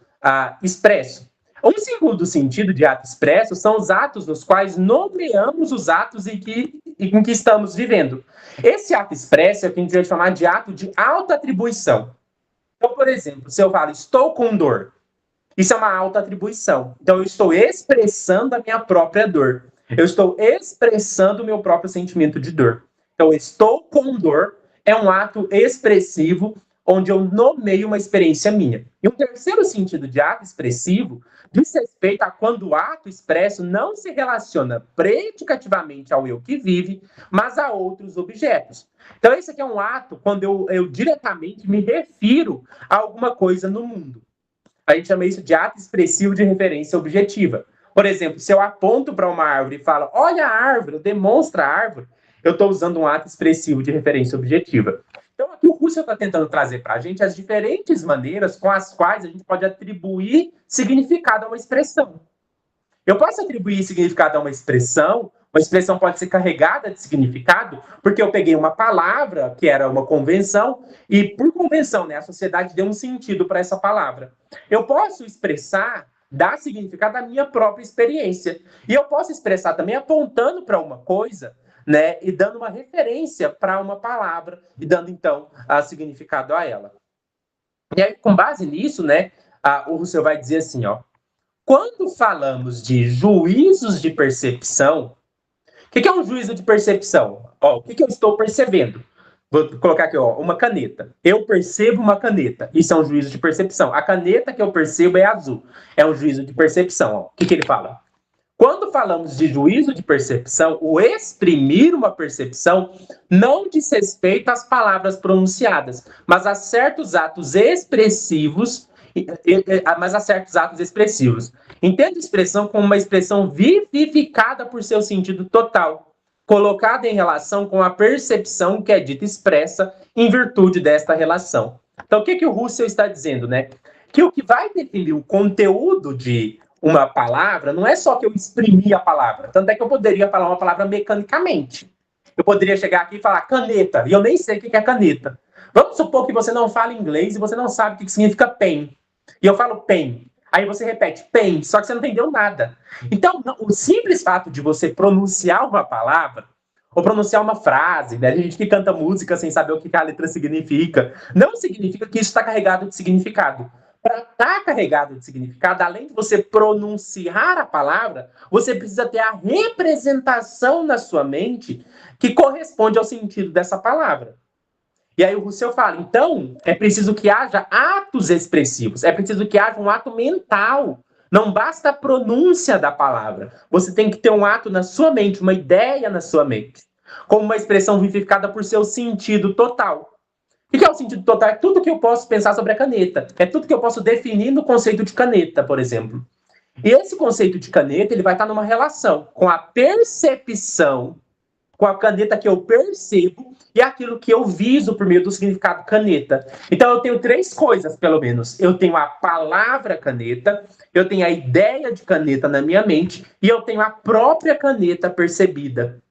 [SPEAKER 1] expresso. Um segundo sentido de ato expresso são os atos nos quais nomeamos os atos em que estamos vivendo. Esse ato expresso é o que a gente vai chamar de ato de auto-atribuição. Então, por exemplo, se eu falo estou com dor, isso é uma auto-atribuição. Então, eu estou expressando a minha própria dor. Eu estou expressando o meu próprio sentimento de dor. Então, estou com dor é um ato expressivo onde eu nomeio uma experiência minha. E um terceiro sentido de ato expressivo diz respeito a quando o ato expresso não se relaciona predicativamente ao eu que vive, mas a outros objetos. Então, esse aqui é um ato quando eu diretamente me refiro a alguma coisa no mundo. A gente chama isso de ato expressivo de referência objetiva. Por exemplo, se eu aponto para uma árvore e falo, olha a árvore, eu demonstro a árvore, eu estou usando um ato expressivo de referência objetiva. Então, aqui o Russell está tentando trazer para a gente as diferentes maneiras com as quais a gente pode atribuir significado a uma expressão. Eu posso atribuir significado a uma expressão pode ser carregada de significado, porque eu peguei uma palavra, que era uma convenção, e por convenção, né, a sociedade deu um sentido para essa palavra. Eu posso dar significado à minha própria experiência. E eu posso expressar também apontando para uma coisa, né, e dando uma referência para uma palavra, e dando, então, significado a ela. E aí, com base nisso, né, o Russell vai dizer assim, ó, quando falamos de juízos de percepção, o que é um juízo de percepção? Ó, o que eu estou percebendo? Vou colocar aqui, ó, uma caneta. Eu percebo uma caneta. Isso é um juízo de percepção. A caneta que eu percebo é azul. É um juízo de percepção. Ó. O que ele fala? Quando falamos de juízo de percepção, o exprimir uma percepção não diz respeito às palavras pronunciadas, mas a certos atos expressivos. Entenda a expressão como uma expressão vivificada por seu sentido total, colocada em relação com a percepção que é dita expressa em virtude desta relação. Então, o que o Russell está dizendo, né? Que o que vai definir o conteúdo de uma palavra não é só que eu exprimi a palavra, tanto é que eu poderia falar uma palavra mecanicamente. Eu poderia chegar aqui e falar caneta, e eu nem sei o que é caneta. Vamos supor que você não fala inglês e você não sabe o que significa pen. E eu falo pen. Aí você repete, pen, só que você não entendeu nada. Então, o simples fato de você pronunciar uma palavra, ou pronunciar uma frase, né? A gente que canta música sem saber o que a letra significa, não significa que isso está carregado de significado. Para estar carregado de significado, além de você pronunciar a palavra, você precisa ter a representação na sua mente que corresponde ao sentido dessa palavra. E aí o Rousseau fala, então, é preciso que haja atos expressivos, é preciso que haja um ato mental. Não basta a pronúncia da palavra. Você tem que ter um ato na sua mente, uma ideia na sua mente, como uma expressão vivificada por seu sentido total. O que é o sentido total? É tudo que eu posso pensar sobre a caneta. É tudo que eu posso definir no conceito de caneta, por exemplo. E esse conceito de caneta, ele vai estar numa relação com a percepção, com a caneta que eu percebo e aquilo que eu viso por meio do significado caneta. Então eu tenho três coisas, pelo menos. Eu tenho a palavra caneta, eu tenho a ideia de caneta na minha mente e eu tenho a própria caneta percebida.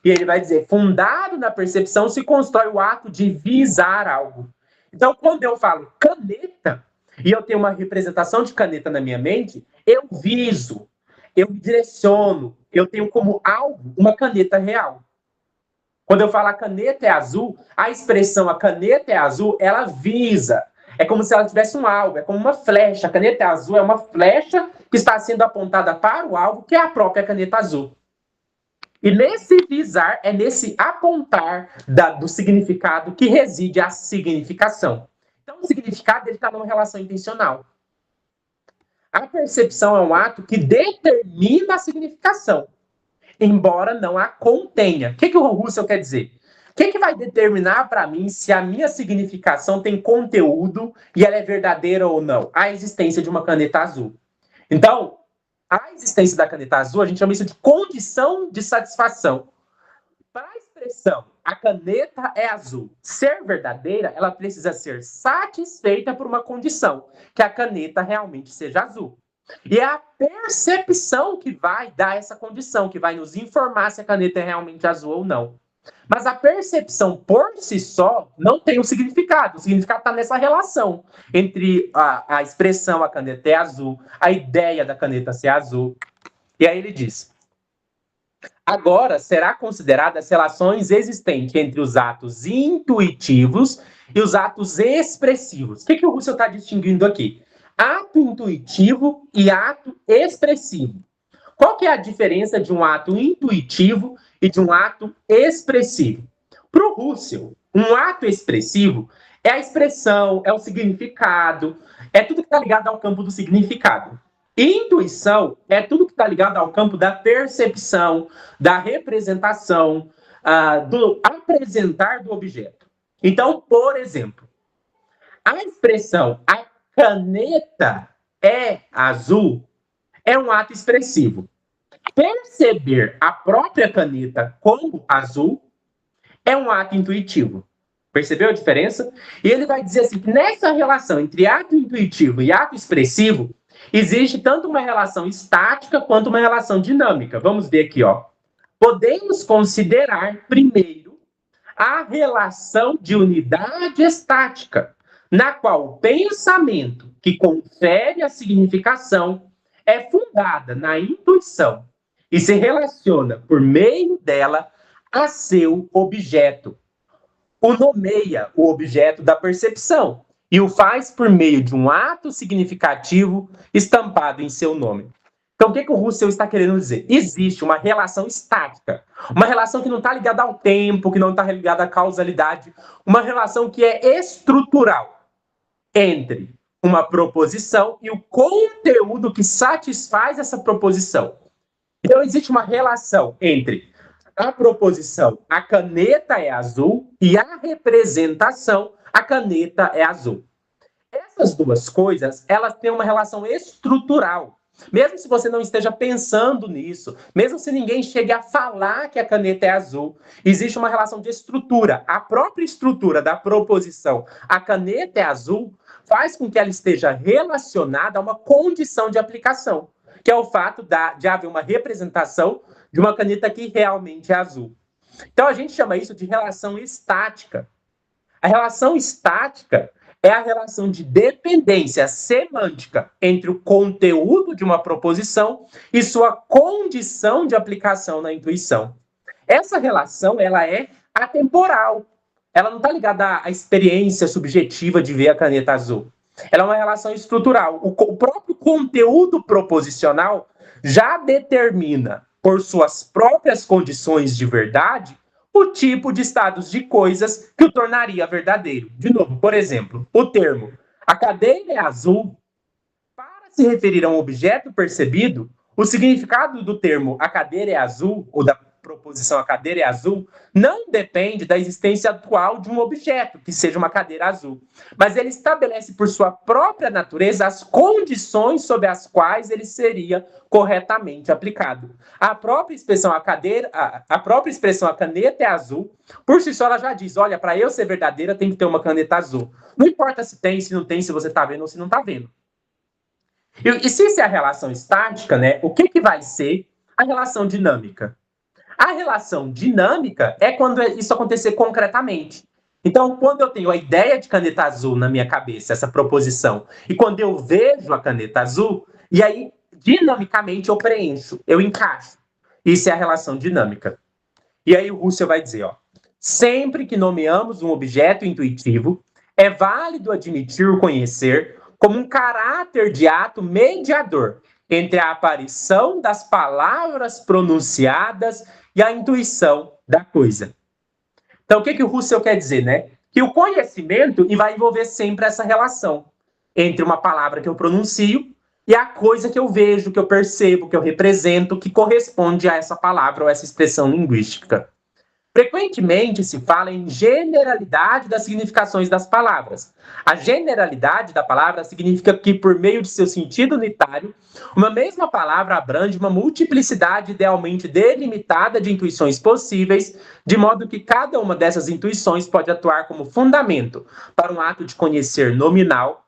[SPEAKER 1] E ele vai dizer, fundado na percepção se constrói o ato de visar algo. Então, quando eu falo caneta, e eu tenho uma representação de caneta na minha mente, eu viso, eu direciono, eu tenho como algo uma caneta real. Quando eu falo a caneta é azul, a expressão a caneta é azul, ela visa. É como se ela tivesse um alvo, é como uma flecha. A caneta é azul é uma flecha que está sendo apontada para o alvo, que é a própria caneta azul. E nesse visar, é nesse apontar do significado que reside a significação. Então, o significado está numa relação intencional. A percepção é um ato que determina a significação, embora não a contenha. O que o Russell quer dizer? O que vai determinar para mim se a minha significação tem conteúdo e ela é verdadeira ou não? A existência de uma caneta azul. Então, a existência da caneta azul, a gente chama isso de condição de satisfação. Para a expressão, a caneta é azul, ser verdadeira, ela precisa ser satisfeita por uma condição, que a caneta realmente seja azul. E é a percepção que vai dar essa condição, que vai nos informar se a caneta é realmente azul ou não. Mas a percepção por si só não tem um significado. O significado está nessa relação entre a expressão, a caneta é azul, a ideia da caneta ser azul. E aí ele diz, agora será considerada as relações existentes entre os atos intuitivos e os atos expressivos. O que o Russell está distinguindo aqui? Ato intuitivo e ato expressivo. Qual que é a diferença de um ato intuitivo e de um ato expressivo? Para o Russell, um ato expressivo é a expressão, é o significado, é tudo que está ligado ao campo do significado. Intuição é tudo que está ligado ao campo da percepção, da representação, do apresentar do objeto. Então, por exemplo, a expressão a caneta é azul é um ato expressivo. Perceber a própria caneta como azul é um ato intuitivo. Percebeu a diferença? E ele vai dizer assim, que nessa relação entre ato intuitivo e ato expressivo, existe tanto uma relação estática quanto uma relação dinâmica. Vamos ver aqui, ó. Podemos considerar, primeiro, a relação de unidade estática, na qual o pensamento que confere a significação é fundada na intuição e se relaciona por meio dela a seu objeto. O nomeia o objeto da percepção e o faz por meio de um ato significativo estampado em seu nome. Então, o que o Russell está querendo dizer? Existe uma relação estática, uma relação que não está ligada ao tempo, que não está ligada à causalidade, uma relação que é estrutural entre uma proposição e o conteúdo que satisfaz essa proposição. Então, existe uma relação entre a proposição, a caneta é azul, e a representação, a caneta é azul. Essas duas coisas, elas têm uma relação estrutural. Mesmo se você não esteja pensando nisso, mesmo se ninguém chegue a falar que a caneta é azul, existe uma relação de estrutura. A própria estrutura da proposição, a caneta é azul, faz com que ela esteja relacionada a uma condição de aplicação, que é o fato de haver uma representação de uma caneta que realmente é azul. Então, a gente chama isso de relação estática. A relação estática é a relação de dependência semântica entre o conteúdo de uma proposição e sua condição de aplicação na intuição. Essa relação, ela é atemporal. Ela não está ligada à experiência subjetiva de ver a caneta azul. Ela é uma relação estrutural. O próprio conteúdo proposicional já determina, por suas próprias condições de verdade, o tipo de estados de coisas que o tornaria verdadeiro. De novo, por exemplo, o termo "a cadeira é azul", para se referir a um objeto percebido, o significado do termo "a cadeira é azul", ou da proposição "a cadeira é azul", não depende da existência atual de um objeto, que seja uma cadeira azul. Mas ele estabelece, por sua própria natureza, as condições sob as quais ele seria corretamente aplicado. A própria expressão "a caneta é azul", por si só ela já diz: olha, para eu ser verdadeira tem que ter uma caneta azul. Não importa se tem, se não tem, se você está vendo ou se não está vendo. E se isso é a relação estática, né, o que vai ser a relação dinâmica? A relação dinâmica é quando isso acontecer concretamente. Então, quando eu tenho a ideia de caneta azul na minha cabeça, essa proposição, e quando eu vejo a caneta azul, e aí, dinamicamente, eu preencho, eu encaixo. Isso é a relação dinâmica. E aí o Russell vai dizer, sempre que nomeamos um objeto intuitivo, é válido admitir o conhecer como um caráter de ato mediador entre a aparição das palavras pronunciadas e a intuição da coisa. Então, o que o Russell quer dizer, né? Que o conhecimento vai envolver sempre essa relação entre uma palavra que eu pronuncio e a coisa que eu vejo, que eu percebo, que eu represento, que corresponde a essa palavra ou essa expressão linguística. Frequentemente se fala em generalidade das significações das palavras. A generalidade da palavra significa que, por meio de seu sentido unitário, uma mesma palavra abrange uma multiplicidade idealmente delimitada de intuições possíveis, de modo que cada uma dessas intuições pode atuar como fundamento para um ato de conhecer nominal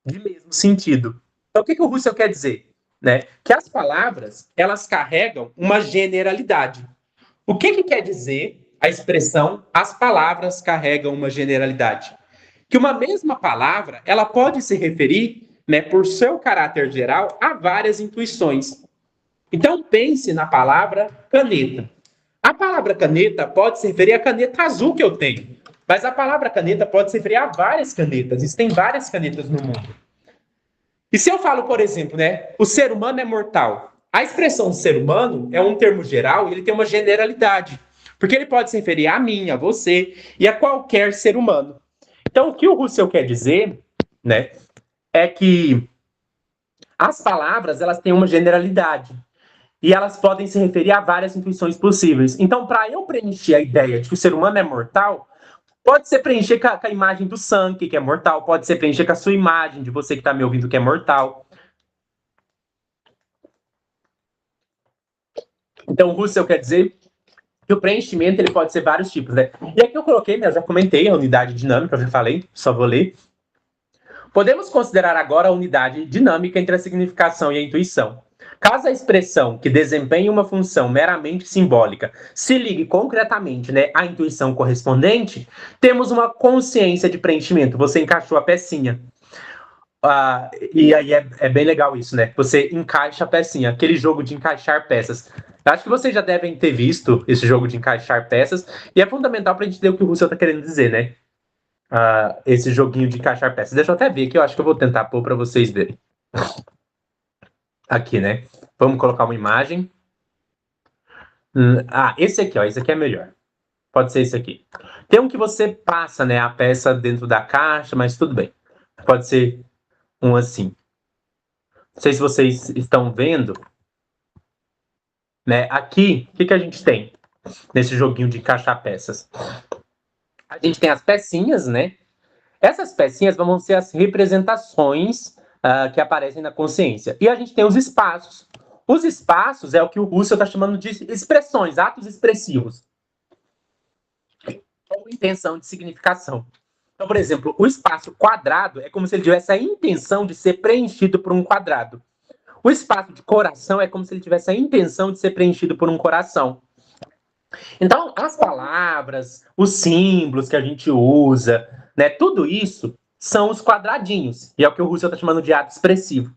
[SPEAKER 1] de mesmo sentido. Então, o que o Russell quer dizer? Né? Que as palavras, elas carregam uma generalidade. O que quer dizer a expressão "as palavras carregam uma generalidade"? Que uma mesma palavra, ela pode se referir, né, por seu caráter geral, a várias intuições. Então, pense na palavra caneta. A palavra caneta pode se referir à caneta azul que eu tenho, mas a palavra caneta pode se referir a várias canetas. Existem várias canetas no mundo. E se eu falo, por exemplo, né, o ser humano é mortal, a expressão ser humano é um termo geral e ele tem uma generalidade, porque ele pode se referir a mim, a você e a qualquer ser humano. Então, o que o Russell quer dizer, né, é que as palavras, elas têm uma generalidade e elas podem se referir a várias intuições possíveis. Então, para eu preencher a ideia de que o ser humano é mortal, pode ser preencher com a imagem do Sanky, que é mortal, pode ser preencher com a sua imagem de você que está me ouvindo, que é mortal. Então, o Russell quer dizer que o preenchimento ele pode ser vários tipos, né? E aqui eu coloquei, né, eu já comentei a unidade dinâmica, eu já falei, só vou ler. Podemos considerar agora a unidade dinâmica entre a significação e a intuição. Caso a expressão que desempenha uma função meramente simbólica se ligue concretamente, né, à intuição correspondente, temos uma consciência de preenchimento. Você encaixou a pecinha. E aí é bem legal isso, né? Você encaixa a pecinha, aquele jogo de encaixar peças. Acho que vocês já devem ter visto esse jogo de encaixar peças, e é fundamental para a gente entender o que o Russell está querendo dizer, né? Esse joguinho de encaixar peças. Deixa eu até ver aqui, eu acho que eu vou tentar pôr para vocês verem. Aqui, né? Vamos colocar uma imagem. Esse aqui, ó, esse aqui é melhor. Pode ser esse aqui. Tem um que você passa, né, a peça dentro da caixa, mas tudo bem. Pode ser um assim. Não sei se vocês estão vendo, né? Aqui, o que a gente tem nesse joguinho de encaixar peças? A gente tem as pecinhas, né? Essas pecinhas vão ser as representações que aparecem na consciência. E a gente tem os espaços. Os espaços é o que o Russell está chamando de expressões, atos expressivos. Com intenção de significação. Então, por exemplo, o espaço quadrado é como se ele tivesse a intenção de ser preenchido por um quadrado. O espaço de coração é como se ele tivesse a intenção de ser preenchido por um coração. Então, as palavras, os símbolos que a gente usa, né, tudo isso são os quadradinhos, e é o que o Russell está chamando de ato expressivo.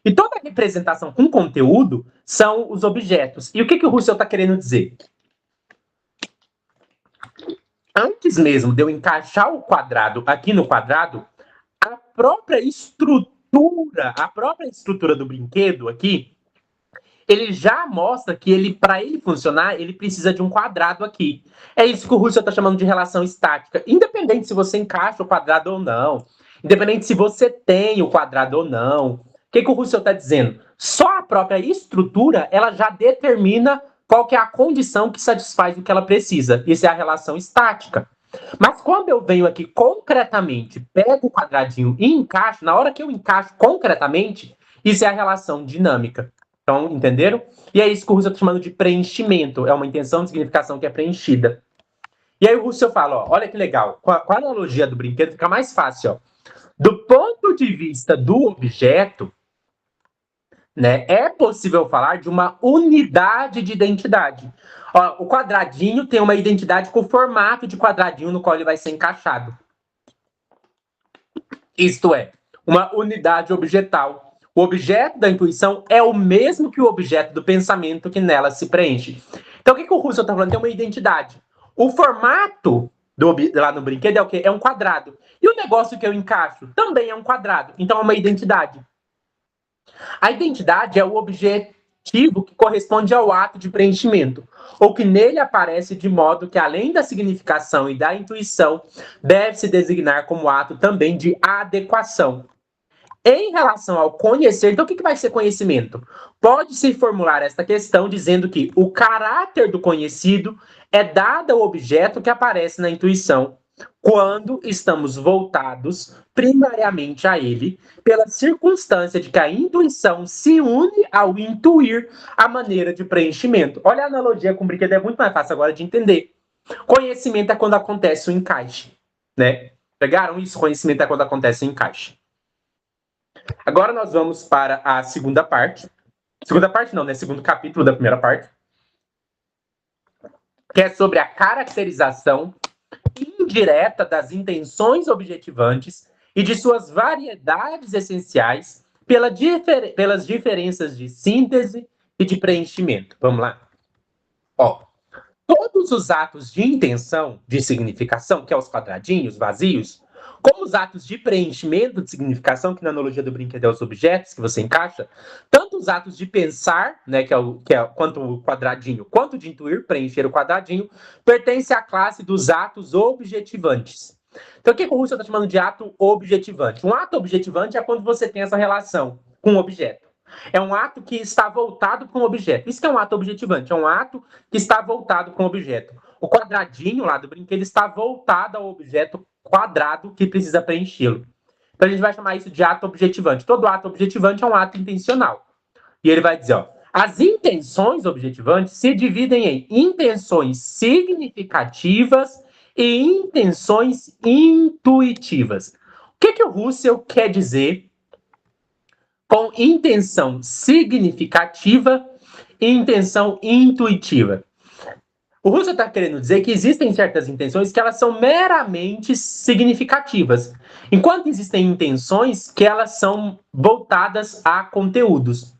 [SPEAKER 1] E toda representação com conteúdo são os objetos. E o que o Russell está querendo dizer? Antes mesmo de eu encaixar o quadrado aqui no quadrado, a própria estrutura do brinquedo aqui, ele já mostra que para ele funcionar, ele precisa de um quadrado aqui. É isso que o Russell está chamando de relação estática. Independente se você encaixa o quadrado ou não, independente se você tem o quadrado ou não. O que o Russell está dizendo? Só a própria estrutura, ela já determina qual que é a condição que satisfaz o que ela precisa. Isso é a relação estática. Mas quando eu venho aqui concretamente, pego o quadradinho e encaixo, na hora que eu encaixo concretamente, isso é a relação dinâmica. Então, entenderam? E é isso que o Russell está chamando de preenchimento. É uma intenção de significação que é preenchida. E aí o Russell fala, ó, olha que legal. Com a analogia do brinquedo fica mais fácil. Ó. Do ponto de vista do objeto, né, é possível falar de uma unidade de identidade. Ó, o quadradinho tem uma identidade com o formato de quadradinho no qual ele vai ser encaixado. Isto é, uma unidade objetal. O objeto da intuição é o mesmo que o objeto do pensamento que nela se preenche. Então, o que o Russell está falando? Tem uma identidade. O formato lá no brinquedo é o quê? É um quadrado. E o negócio que eu encaixo também é um quadrado. Então, é uma identidade. A identidade é o objetivo que corresponde ao ato de preenchimento, ou que nele aparece de modo que, além da significação e da intuição, deve se designar como ato também de adequação. Em relação ao conhecer, então o que vai ser conhecimento? Pode-se formular esta questão dizendo que o caráter do conhecido é dado ao objeto que aparece na intuição, quando estamos voltados primariamente a ele, pela circunstância de que a intuição se une ao intuir a maneira de preenchimento. Olha a analogia com o brinquedo, é muito mais fácil agora de entender. Conhecimento é quando acontece o encaixe, né? Pegaram isso? Conhecimento é quando acontece o encaixe. Agora nós vamos para a segunda parte. Segunda parte não, né? Segundo capítulo da primeira parte. Que é sobre a caracterização indireta das intenções objetivantes e de suas variedades essenciais pelas diferenças de síntese e de preenchimento. Vamos lá? Ó, todos os atos de intenção, de significação, que é os quadradinhos vazios, como os atos de preenchimento de significação, que na analogia do brinquedo é os objetos que você encaixa, tanto os atos de pensar, né, que é quanto o quadradinho, quanto de intuir, preencher o quadradinho, pertence à classe dos atos objetivantes. Então, o que o Russell está chamando de ato objetivante? Um ato objetivante é quando você tem essa relação com o objeto. É um ato que está voltado para um objeto. Isso que é um ato objetivante, é um ato que está voltado para um objeto. O quadradinho lá do brinquedo está voltado ao objeto quadrado que precisa preenchê-lo. Então a gente vai chamar isso de ato objetivante. Todo ato objetivante é um ato intencional. E ele vai dizer, ó, as intenções objetivantes se dividem em intenções significativas e intenções intuitivas. O que o Russell quer dizer com intenção significativa e intenção intuitiva? O Russell está querendo dizer que existem certas intenções que elas são meramente significativas, enquanto existem intenções que elas são voltadas a conteúdos.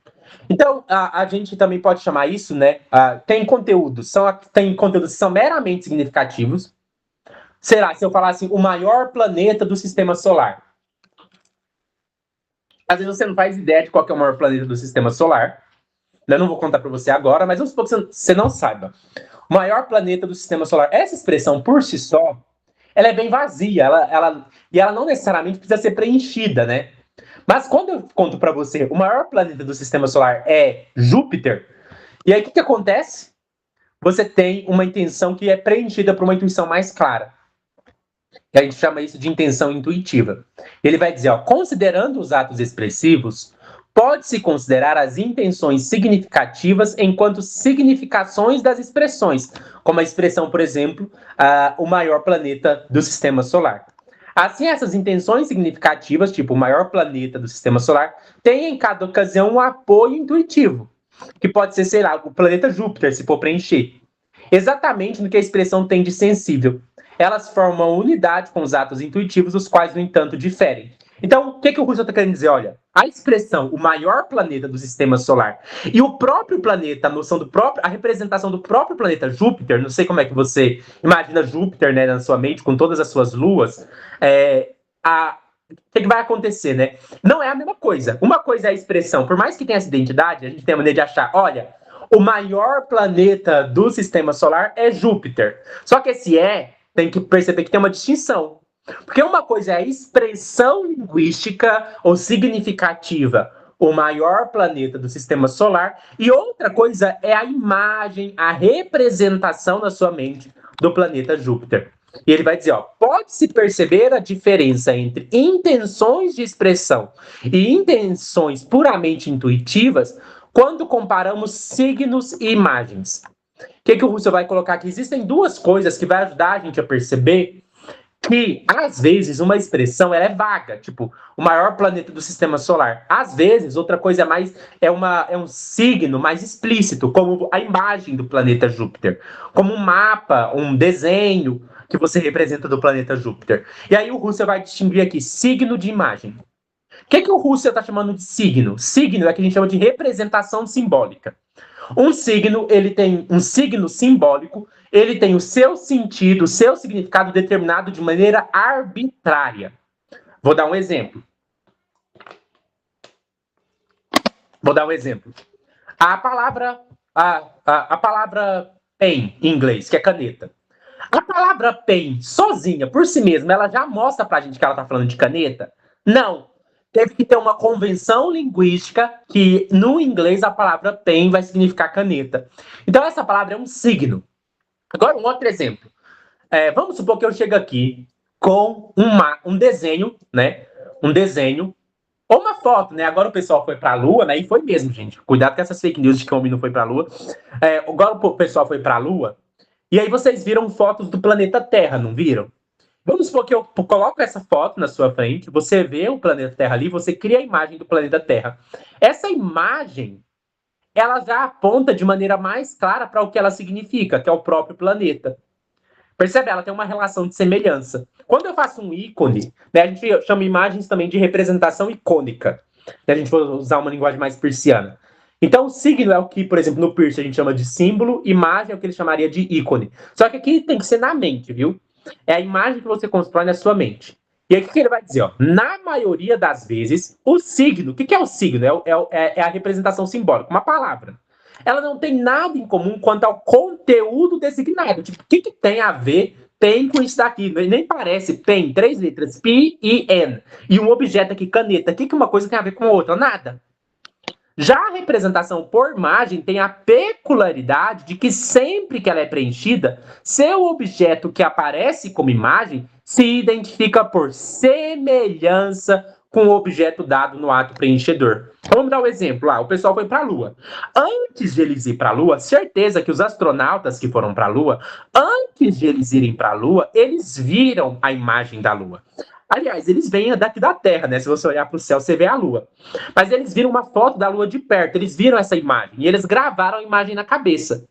[SPEAKER 1] Então, a gente também pode chamar isso, né? Tem conteúdos que são meramente significativos. Será, se eu falar assim, o maior planeta do sistema solar? Às vezes você não faz ideia de qual é o maior planeta do sistema solar. Eu não vou contar para você agora, mas vamos supor que você não saiba. O maior planeta do sistema solar. Essa expressão, por si só, ela é bem vazia. Ela não necessariamente precisa ser preenchida, né? Mas quando eu conto para você, o maior planeta do sistema solar é Júpiter, e aí o que acontece? Você tem uma intenção que é preenchida por uma intuição mais clara. E a gente chama isso de intenção intuitiva. Ele vai dizer, ó, considerando os atos expressivos, pode-se considerar as intenções significativas enquanto significações das expressões, como a expressão, por exemplo, o maior planeta do sistema solar. Assim, essas intenções significativas, tipo o maior planeta do sistema solar, têm em cada ocasião um apoio intuitivo, que pode ser, sei lá, o planeta Júpiter, se for preencher. Exatamente no que a expressão tem de sensível. elas formam uma unidade com os atos intuitivos, os quais, no entanto, diferem. Então, o que o Russell está querendo dizer? Olha, a expressão o maior planeta do sistema solar e o próprio planeta, a noção do próprio, a representação do próprio planeta Júpiter, não sei como é que você imagina Júpiter, né, na sua mente, com todas as suas luas, o que vai acontecer, né? Não é a mesma coisa. Uma coisa é a expressão, por mais que tenha essa identidade, a gente tem a maneira de achar, olha, o maior planeta do sistema solar é Júpiter. Só que esse tem que perceber que tem uma distinção. Porque uma coisa é a expressão linguística ou significativa, o maior planeta do sistema solar, e outra coisa é a imagem, a representação na sua mente do planeta Júpiter. E ele vai dizer, ó, pode-se perceber a diferença entre intenções de expressão e intenções puramente intuitivas quando comparamos signos e imagens. O que o Russell vai colocar aqui? Existem duas coisas que vai ajudar a gente a perceber que, às vezes, uma expressão ela é vaga, tipo, o maior planeta do sistema solar. Às vezes, outra coisa é um signo mais explícito, como a imagem do planeta Júpiter, como um mapa, um desenho que você representa do planeta Júpiter. E aí o Russell vai distinguir aqui signo de imagem. O que o Russell está chamando de signo? Signo é o que a gente chama de representação simbólica. Um signo, ele tem um signo simbólico, ele tem o seu sentido, o seu significado determinado de maneira arbitrária. Vou dar um exemplo. A palavra pen, em inglês, que é caneta. A palavra pen, sozinha, por si mesma, ela já mostra pra gente que ela tá falando de caneta? Não. Teve que ter uma convenção linguística que, no inglês, a palavra pen vai significar caneta. Então, essa palavra é um signo. Agora, um outro exemplo. Vamos supor que eu chego aqui com um desenho, né? Um desenho, ou uma foto, né? Agora o pessoal foi para a Lua, né? E foi mesmo, gente. Cuidado com essas fake news de que o homem não foi para a Lua. Agora o pessoal foi para a Lua, e aí vocês viram fotos do planeta Terra, não viram? Vamos supor que eu coloco essa foto na sua frente, você vê o planeta Terra ali, você cria a imagem do planeta Terra. Essa imagem, ela já aponta de maneira mais clara para o que ela significa, que é o próprio planeta. Percebe? Ela tem uma relação de semelhança. Quando eu faço um ícone, né, a gente chama imagens também de representação icônica. Né, a gente vai usar uma linguagem mais persiana. Então, o signo é o que, por exemplo, no Peirce a gente chama de símbolo, imagem é o que ele chamaria de ícone. Só que aqui tem que ser na mente, viu? É a imagem que você constrói na sua mente. E aí o que ele vai dizer? Ó? Na maioria das vezes, o signo, o que é o signo? É a representação simbólica, uma palavra. Ela não tem nada em comum quanto ao conteúdo designado. Tipo, o que tem a ver pen com isso daqui? Nem parece pen, 3 letras, P-I-N. E um objeto aqui, caneta. O que uma coisa tem a ver com a outra? Nada. Já a representação por imagem tem a peculiaridade de que sempre que ela é preenchida, seu objeto que aparece como imagem se identifica por semelhança com o objeto dado no ato preenchedor. Vamos dar um exemplo lá, o pessoal foi para a Lua. Antes de eles ir para a Lua, certeza que os astronautas que foram para a Lua, antes de eles irem para a Lua, eles viram a imagem da Lua. Aliás, eles vêm daqui da Terra, né? Se você olhar para o céu, você vê a Lua. Mas eles viram uma foto da Lua de perto, eles viram essa imagem, e eles gravaram a imagem na cabeça.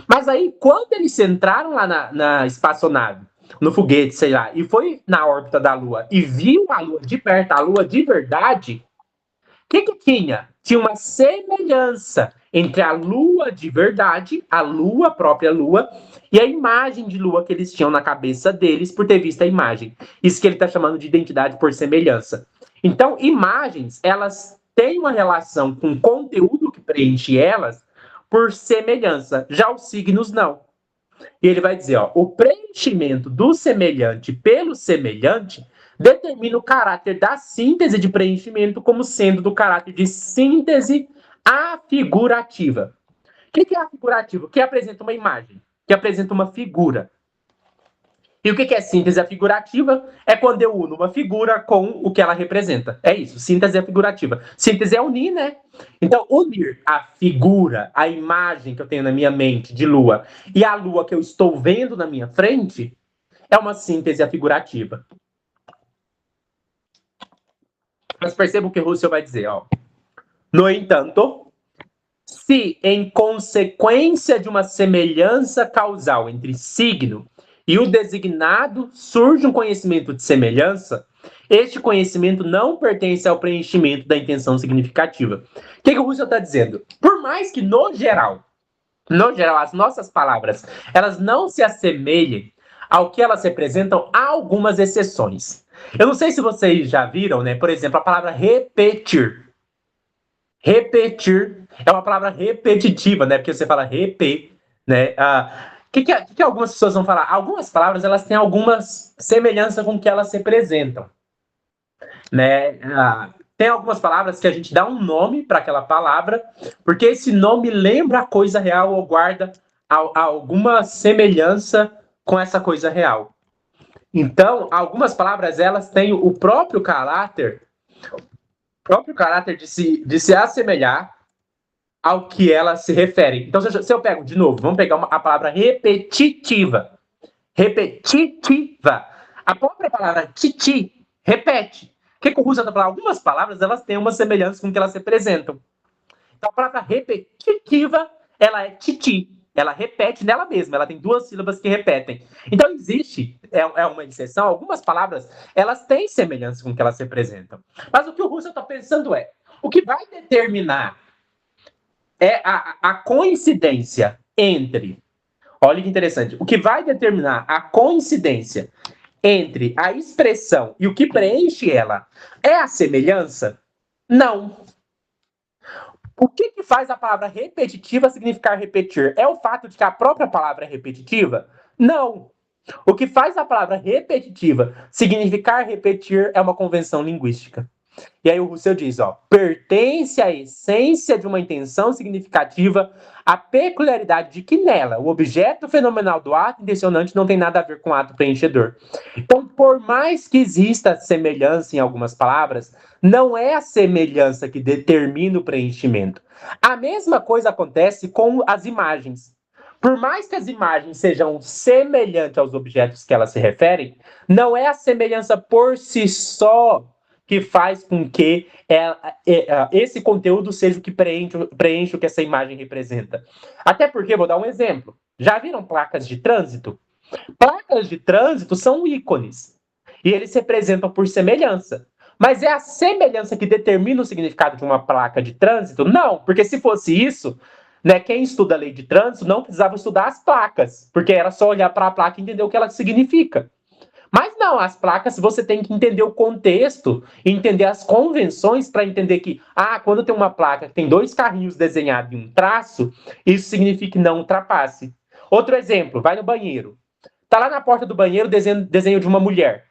[SPEAKER 1] Mas aí, quando eles entraram lá na espaçonave, no foguete, sei lá, e foi na órbita da Lua, e viu a Lua de perto, a Lua de verdade, o que tinha? Tinha uma semelhança entre a Lua de verdade, a Lua, a própria Lua, e a imagem de Lua que eles tinham na cabeça deles por ter visto a imagem. Isso que ele está chamando de identidade por semelhança. Então, imagens, elas têm uma relação com o conteúdo que preenche elas por semelhança. Já os signos, não. E ele vai dizer, ó, o preenchimento do semelhante pelo semelhante determina o caráter da síntese de preenchimento como sendo do caráter de síntese afigurativa. O que é afigurativo? Que apresenta uma imagem, que apresenta uma figura. E o que é síntese afigurativa? É quando eu uno uma figura com o que ela representa. É isso, síntese afigurativa. Síntese é unir, né? Então, unir a figura, a imagem que eu tenho na minha mente de Lua e a Lua que eu estou vendo na minha frente é uma síntese afigurativa. Mas perceba o que Russell vai dizer, ó. No entanto, se em consequência de uma semelhança causal entre signo e o designado surge um conhecimento de semelhança, este conhecimento não pertence ao preenchimento da intenção significativa. O que o Russell está dizendo? Por mais que, no geral, as nossas palavras, elas não se assemelhem ao que elas representam, há algumas exceções. Eu não sei se vocês já viram, né? Por exemplo, a palavra repetir. Repetir é uma palavra repetitiva, né? Porque você fala repetir, né? Que algumas pessoas vão falar? Algumas palavras, elas têm algumas semelhanças com o que elas representam, né? Tem algumas palavras que a gente dá um nome para aquela palavra, porque esse nome lembra a coisa real ou guarda alguma semelhança com essa coisa real. Então, algumas palavras, elas têm o próprio caráter de se assemelhar ao que elas se referem. Então, se eu pego de novo, vamos pegar a palavra repetitiva. Repetitiva. A própria palavra titi repete. O que o Russell está falando? Algumas palavras, elas têm uma semelhança com o que elas representam. Então, a palavra repetitiva, ela é titi. Ela repete nela mesma, ela tem duas sílabas que repetem. Então, existe, é uma exceção, algumas palavras, elas têm semelhança com o que elas representam. Mas o que o Russell está pensando o que vai determinar é a coincidência entre, olha que interessante, o que vai determinar a coincidência entre a expressão e o que preenche ela é a semelhança? Não. O que faz a palavra repetitiva significar repetir? É o fato de que a própria palavra é repetitiva? Não. O que faz a palavra repetitiva significar repetir é uma convenção linguística. E aí o Russell diz, pertence à essência de uma intenção significativa a peculiaridade de que nela o objeto fenomenal do ato intencionante não tem nada a ver com o ato preenchedor. Então, por mais que exista semelhança em algumas palavras, não é a semelhança que determina o preenchimento. A mesma coisa acontece com as imagens. Por mais que as imagens sejam semelhantes aos objetos que elas se referem, não é a semelhança por si só que faz com que esse conteúdo seja o que preenche o que essa imagem representa. Até porque, vou dar um exemplo. Já viram placas de trânsito? Placas de trânsito são ícones. E eles se representam por semelhança. Mas é a semelhança que determina o significado de uma placa de trânsito? Não, porque se fosse isso, né, quem estuda a lei de trânsito não precisava estudar as placas, porque era só olhar para a placa e entender o que ela significa. Mas não, as placas você tem que entender o contexto, entender as convenções para entender que, quando tem uma placa que tem 2 carrinhos desenhados em um traço, isso significa que não ultrapasse. Outro exemplo, vai no banheiro. Tá lá na porta do banheiro desenho de uma mulher.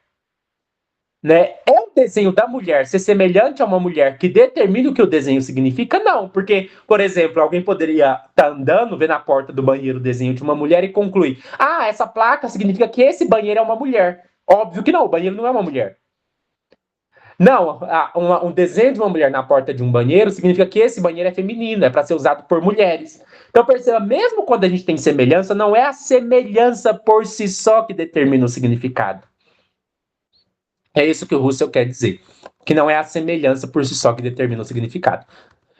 [SPEAKER 1] Né? É o desenho da mulher ser semelhante a uma mulher que determina o que o desenho significa? Não, porque, por exemplo, alguém poderia estar andando, ver na porta do banheiro o desenho de uma mulher e concluir: essa placa significa que esse banheiro é uma mulher. Óbvio que não, o banheiro não é uma mulher. Não, um desenho de uma mulher na porta de um banheiro significa que esse banheiro é feminino, é para ser usado por mulheres. Então perceba, mesmo quando a gente tem semelhança, não é a semelhança por si só que determina o significado. É isso que o Russell quer dizer, que não é a semelhança por si só que determina o significado.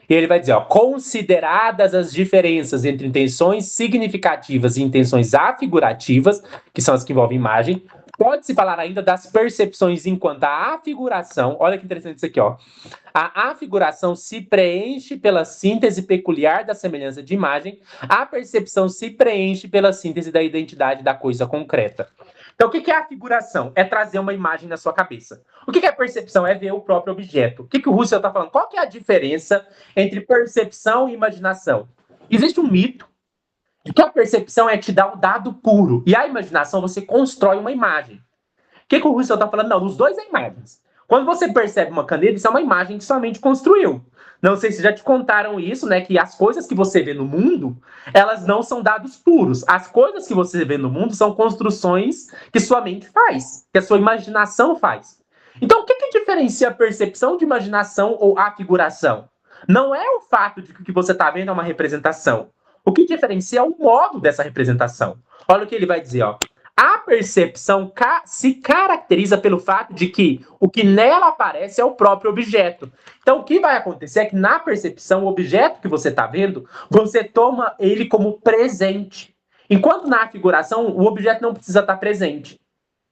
[SPEAKER 1] E ele vai dizer, consideradas as diferenças entre intenções significativas e intenções afigurativas, que são as que envolvem imagem, pode-se falar ainda das percepções enquanto a afiguração, olha que interessante isso aqui, a afiguração se preenche pela síntese peculiar da semelhança de imagem, a percepção se preenche pela síntese da identidade da coisa concreta. Então, o que é a afiguração? É trazer uma imagem na sua cabeça. O que é a percepção? É ver o próprio objeto. O que o Russell está falando? Qual que é a diferença entre percepção e imaginação? Existe um mito de que a percepção é te dar um dado puro. E a imaginação, você constrói uma imagem. O que o Russell está falando? Não, os dois é imagens. Quando você percebe uma caneta, isso é uma imagem que sua mente construiu. Não sei se já te contaram isso, né? Que as coisas que você vê no mundo, elas não são dados puros. As coisas que você vê no mundo são construções que sua mente faz, que a sua imaginação faz. Então, o que diferencia a percepção de imaginação ou afiguração? Não é o fato de que o que você está vendo é uma representação. O que diferencia é o modo dessa representação. Olha o que ele vai dizer, A percepção se caracteriza pelo fato de que o que nela aparece é o próprio objeto. Então, o que vai acontecer é que na percepção, o objeto que você está vendo, você toma ele como presente. Enquanto na afiguração, o objeto não precisa estar presente.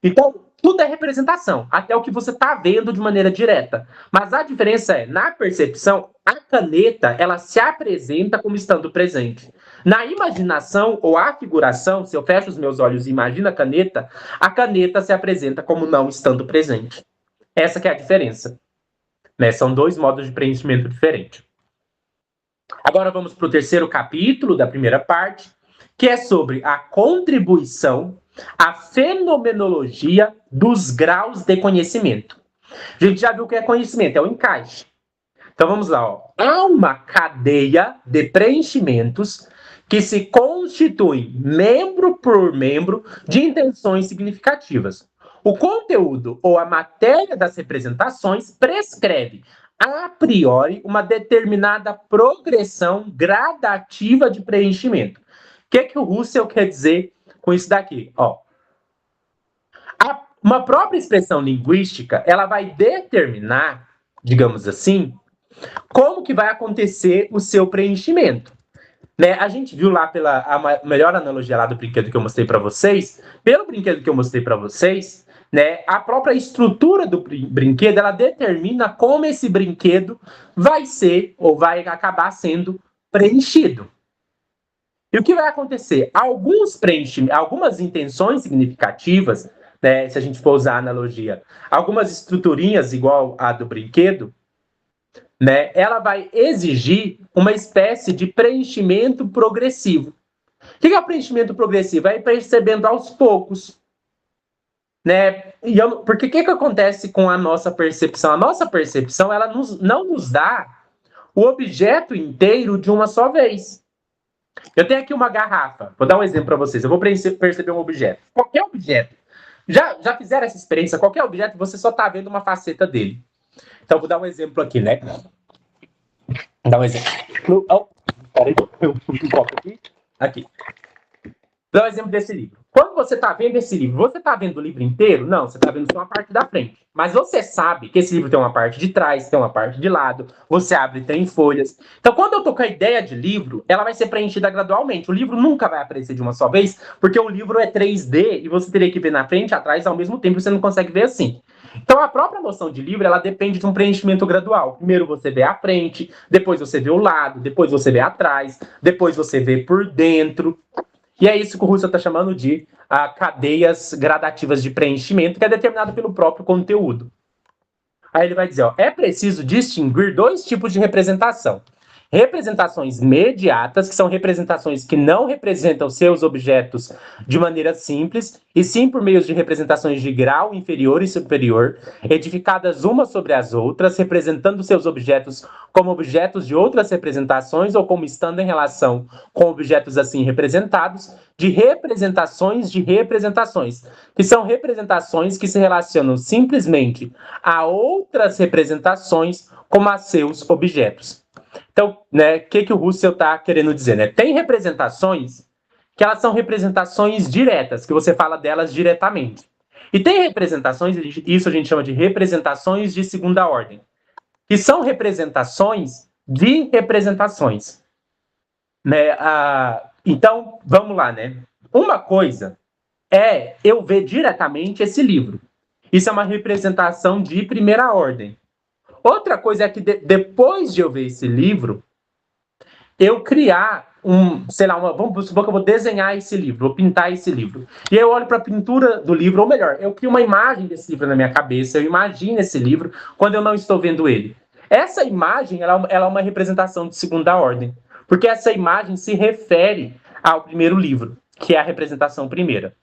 [SPEAKER 1] Então, tudo é representação, até o que você está vendo de maneira direta. Mas a diferença é, na percepção, a caneta, ela se apresenta como estando presente. Na imaginação ou afiguração, se eu fecho os meus olhos e imagino a caneta se apresenta como não estando presente. Essa que é a diferença. Né? São dois modos de preenchimento diferentes. Agora vamos para o terceiro capítulo da primeira parte, que é sobre a contribuição à fenomenologia dos graus de conhecimento. A gente já viu o que é conhecimento, é o encaixe. Então vamos lá. Ó. Há uma cadeia de preenchimentos que se constituem membro por membro de intenções significativas. O conteúdo ou a matéria das representações prescreve a priori uma determinada progressão gradativa de preenchimento. O que o Russell quer dizer com isso daqui? Ó, uma própria expressão linguística, ela vai determinar, digamos assim, como que vai acontecer o seu preenchimento. Né? A gente viu lá a melhor analogia lá do brinquedo que eu mostrei para vocês, pelo brinquedo que eu mostrei para vocês, né, a própria estrutura do brinquedo, ela determina como esse brinquedo vai ser ou vai acabar sendo preenchido. E o que vai acontecer? Algumas intenções significativas, né, se a gente for usar a analogia, algumas estruturinhas igual a do brinquedo, né, ela vai exigir uma espécie de preenchimento progressivo. O que é o preenchimento progressivo? É ir percebendo aos poucos. Né? Porque o que acontece com a nossa percepção? A nossa percepção ela não nos dá o objeto inteiro de uma só vez. Eu tenho aqui uma garrafa. Vou dar um exemplo para vocês. Eu vou perceber um objeto. Qualquer objeto. Já fizeram essa experiência? Qualquer objeto, você só está vendo uma faceta dele. Então, vou dar um exemplo aqui, né? Vou dar um exemplo. Peraí, eu pus um copo aqui. Aqui. Vou dar um exemplo desse livro. Quando você está vendo esse livro, você está vendo o livro inteiro? Não, você está vendo só uma parte da frente. Mas você sabe que esse livro tem uma parte de trás, tem uma parte de lado, você abre e tem folhas. Então, quando eu tô com a ideia de livro, ela vai ser preenchida gradualmente. O livro nunca vai aparecer de uma só vez, porque o livro é 3D e você teria que ver na frente e atrás ao mesmo tempo, você não consegue ver assim. Então, a própria noção de livro, ela depende de um preenchimento gradual. Primeiro você vê a frente, depois você vê o lado, depois você vê atrás, depois você vê por dentro. E é isso que o Russell está chamando de cadeias gradativas de preenchimento, que é determinado pelo próprio conteúdo. Aí ele vai dizer, ó, é preciso distinguir dois tipos de representação. Representações mediatas, que são representações que não representam seus objetos de maneira simples, e sim por meio de representações de grau inferior e superior, edificadas umas sobre as outras, representando seus objetos como objetos de outras representações ou como estando em relação com objetos assim representados, de representações, que são representações que se relacionam simplesmente a outras representações como a seus objetos. Então, né, o que o Russell está querendo dizer? Né? Tem representações que elas são representações diretas, que você fala delas diretamente. E tem representações, isso a gente chama de representações de segunda ordem, que são representações de representações. Né? Então, vamos lá, né? Uma coisa é eu ver diretamente esse livro. Isso é uma representação de primeira ordem. Outra coisa é que depois de eu ver esse livro, eu criar vamos supor que eu vou desenhar esse livro, vou pintar esse livro. E aí eu olho para a pintura do livro, ou melhor, eu crio uma imagem desse livro na minha cabeça, eu imagino esse livro quando eu não estou vendo ele. Essa imagem, ela é uma representação de segunda ordem, porque essa imagem se refere ao primeiro livro, que é a representação primeira.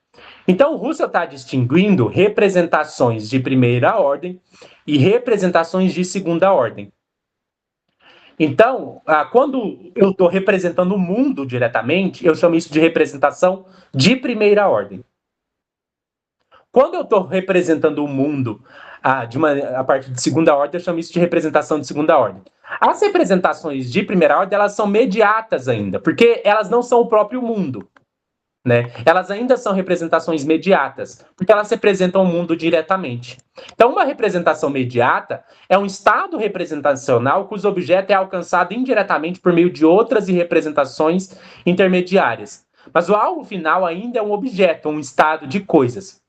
[SPEAKER 1] Então, o Russell está distinguindo representações de primeira ordem e representações de segunda ordem. Então, quando eu estou representando o mundo diretamente, eu chamo isso de representação de primeira ordem. Quando eu estou representando o mundo a partir de segunda ordem, eu chamo isso de representação de segunda ordem. As representações de primeira ordem, elas são mediatas ainda, porque elas não são o próprio mundo. Né? Elas ainda são representações mediatas, porque elas representam o mundo diretamente. Então, uma representação mediata é um estado representacional cujo objeto é alcançado indiretamente por meio de outras representações intermediárias. Mas o alvo final ainda é um objeto, um estado de coisas.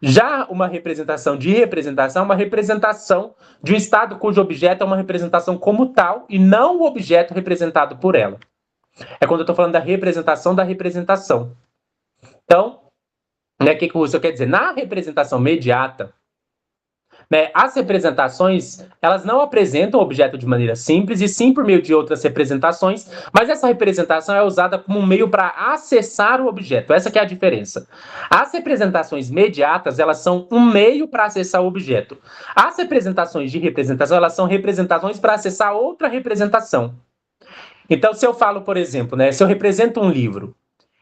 [SPEAKER 1] Já uma representação de representação é uma representação de um estado cujo objeto é uma representação como tal e não o objeto representado por ela. É quando eu estou falando da representação da representação. Então, né, o que o Russell quer dizer? Na representação mediata, né, as representações, elas não apresentam o objeto de maneira simples, e sim por meio de outras representações, mas essa representação é usada como um meio para acessar o objeto. Essa que é a diferença. As representações mediatas, elas são um meio para acessar o objeto. As representações de representação, elas são representações para acessar outra representação. Então, se eu falo, por exemplo, né, se eu represento um livro,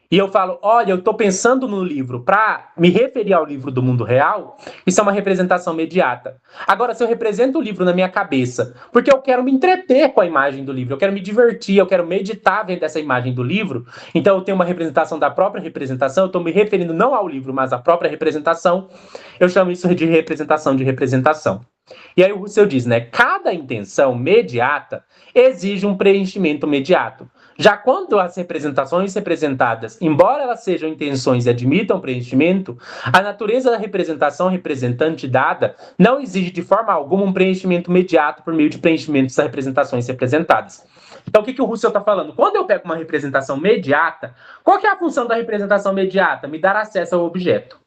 [SPEAKER 1] e eu falo, olha, eu estou pensando no livro para me referir ao livro do mundo real, isso é uma representação mediata. Agora, se eu represento o livro na minha cabeça, porque eu quero me entreter com a imagem do livro, eu quero me divertir, eu quero meditar vendo essa imagem do livro, então eu tenho uma representação da própria representação, eu estou me referindo não ao livro, mas à própria representação, eu chamo isso de representação de representação. E aí o Russell diz, né, cada intenção mediata exige um preenchimento mediato. Já quando as representações representadas, embora elas sejam intenções e admitam preenchimento, a natureza da representação representante dada não exige de forma alguma um preenchimento imediato por meio de preenchimentos das representações representadas. Então, o que o Russell está falando? Quando eu pego uma representação mediata, qual que é a função da representação mediata? Me dar acesso ao objeto.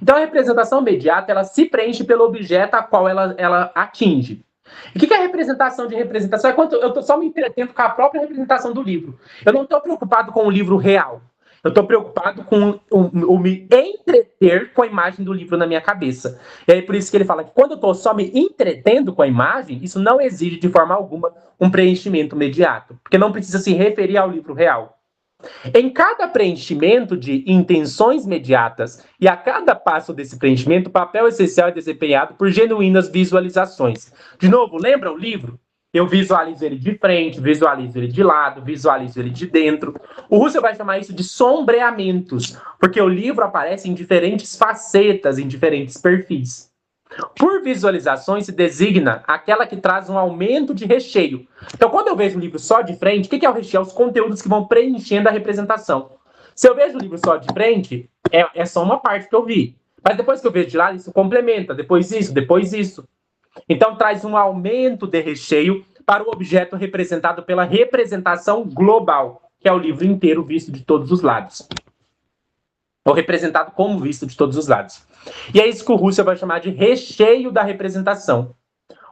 [SPEAKER 1] Então, a representação mediata, ela se preenche pelo objeto a qual ela atinge. E o que é representação de representação? É quando eu estou só me entretendo com a própria representação do livro. Eu não estou preocupado com o livro real. Eu estou preocupado com o me entreter com a imagem do livro na minha cabeça. E aí por isso que ele fala que quando eu estou só me entretendo com a imagem, isso não exige de forma alguma um preenchimento imediato, porque não precisa se referir ao livro real. Em cada preenchimento de intenções mediatas e a cada passo desse preenchimento, o papel essencial é desempenhado por genuínas visualizações. De novo, lembra o livro? Eu visualizo ele de frente, visualizo ele de lado, visualizo ele de dentro. O Russell vai chamar isso de sombreamentos, porque o livro aparece em diferentes facetas, em diferentes perfis. Por visualizações se designa aquela que traz um aumento de recheio. Então, quando eu vejo um livro só de frente, o que é o recheio? É os conteúdos que vão preenchendo a representação. Se eu vejo o livro só de frente, é só uma parte que eu vi. Mas depois que eu vejo de lado, isso complementa. Depois isso, depois isso. Então, traz um aumento de recheio para o objeto representado pela representação global, que é o livro inteiro visto de todos os lados. Ou representado como visto de todos os lados. E é isso que o Russell vai chamar de recheio da representação.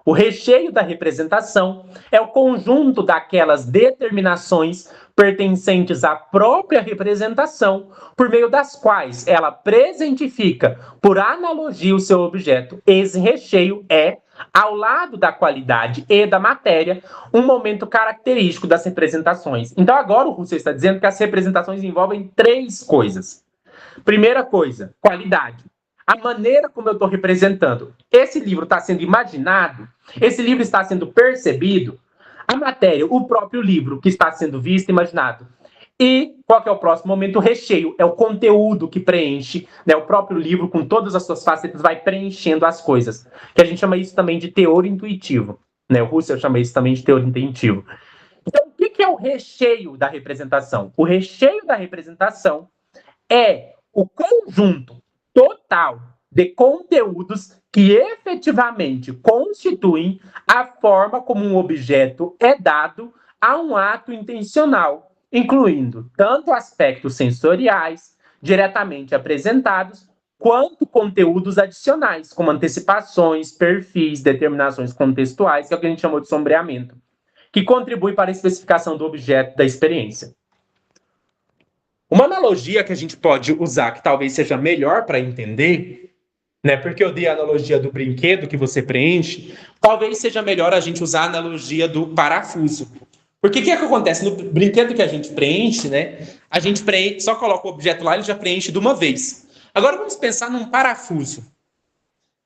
[SPEAKER 1] O recheio da representação é o conjunto daquelas determinações pertencentes à própria representação, por meio das quais ela presentifica, por analogia, o seu objeto. Esse recheio é, ao lado da qualidade e da matéria, um momento característico das representações. Então agora o Russell está dizendo que as representações envolvem três coisas. Primeira coisa, qualidade. A maneira como eu estou representando. Esse livro está sendo imaginado, esse livro está sendo percebido, a matéria, o próprio livro que está sendo visto e imaginado. E qual que é o próximo momento? O recheio, é o conteúdo que preenche, né? O próprio livro, com todas as suas facetas, vai preenchendo as coisas. Que a gente chama isso também de teor intuitivo. Né? O Russell chama isso também de teor intuitivo. Então, o que é o recheio da representação? O recheio da representação é o conjunto total de conteúdos que efetivamente constituem a forma como um objeto é dado a um ato intencional, incluindo tanto aspectos sensoriais, diretamente apresentados, quanto conteúdos adicionais, como antecipações, perfis, determinações contextuais, que é o que a gente chamou de sombreamento, que contribui para a especificação do objeto da experiência. Uma analogia que a gente pode usar, que talvez seja melhor para entender, né? Porque eu dei a analogia do brinquedo que você preenche, talvez seja melhor a gente usar a analogia do parafuso. Porque o que acontece? No brinquedo que a gente preenche, né? A gente só coloca o objeto lá e ele já preenche de uma vez. Agora vamos pensar num parafuso.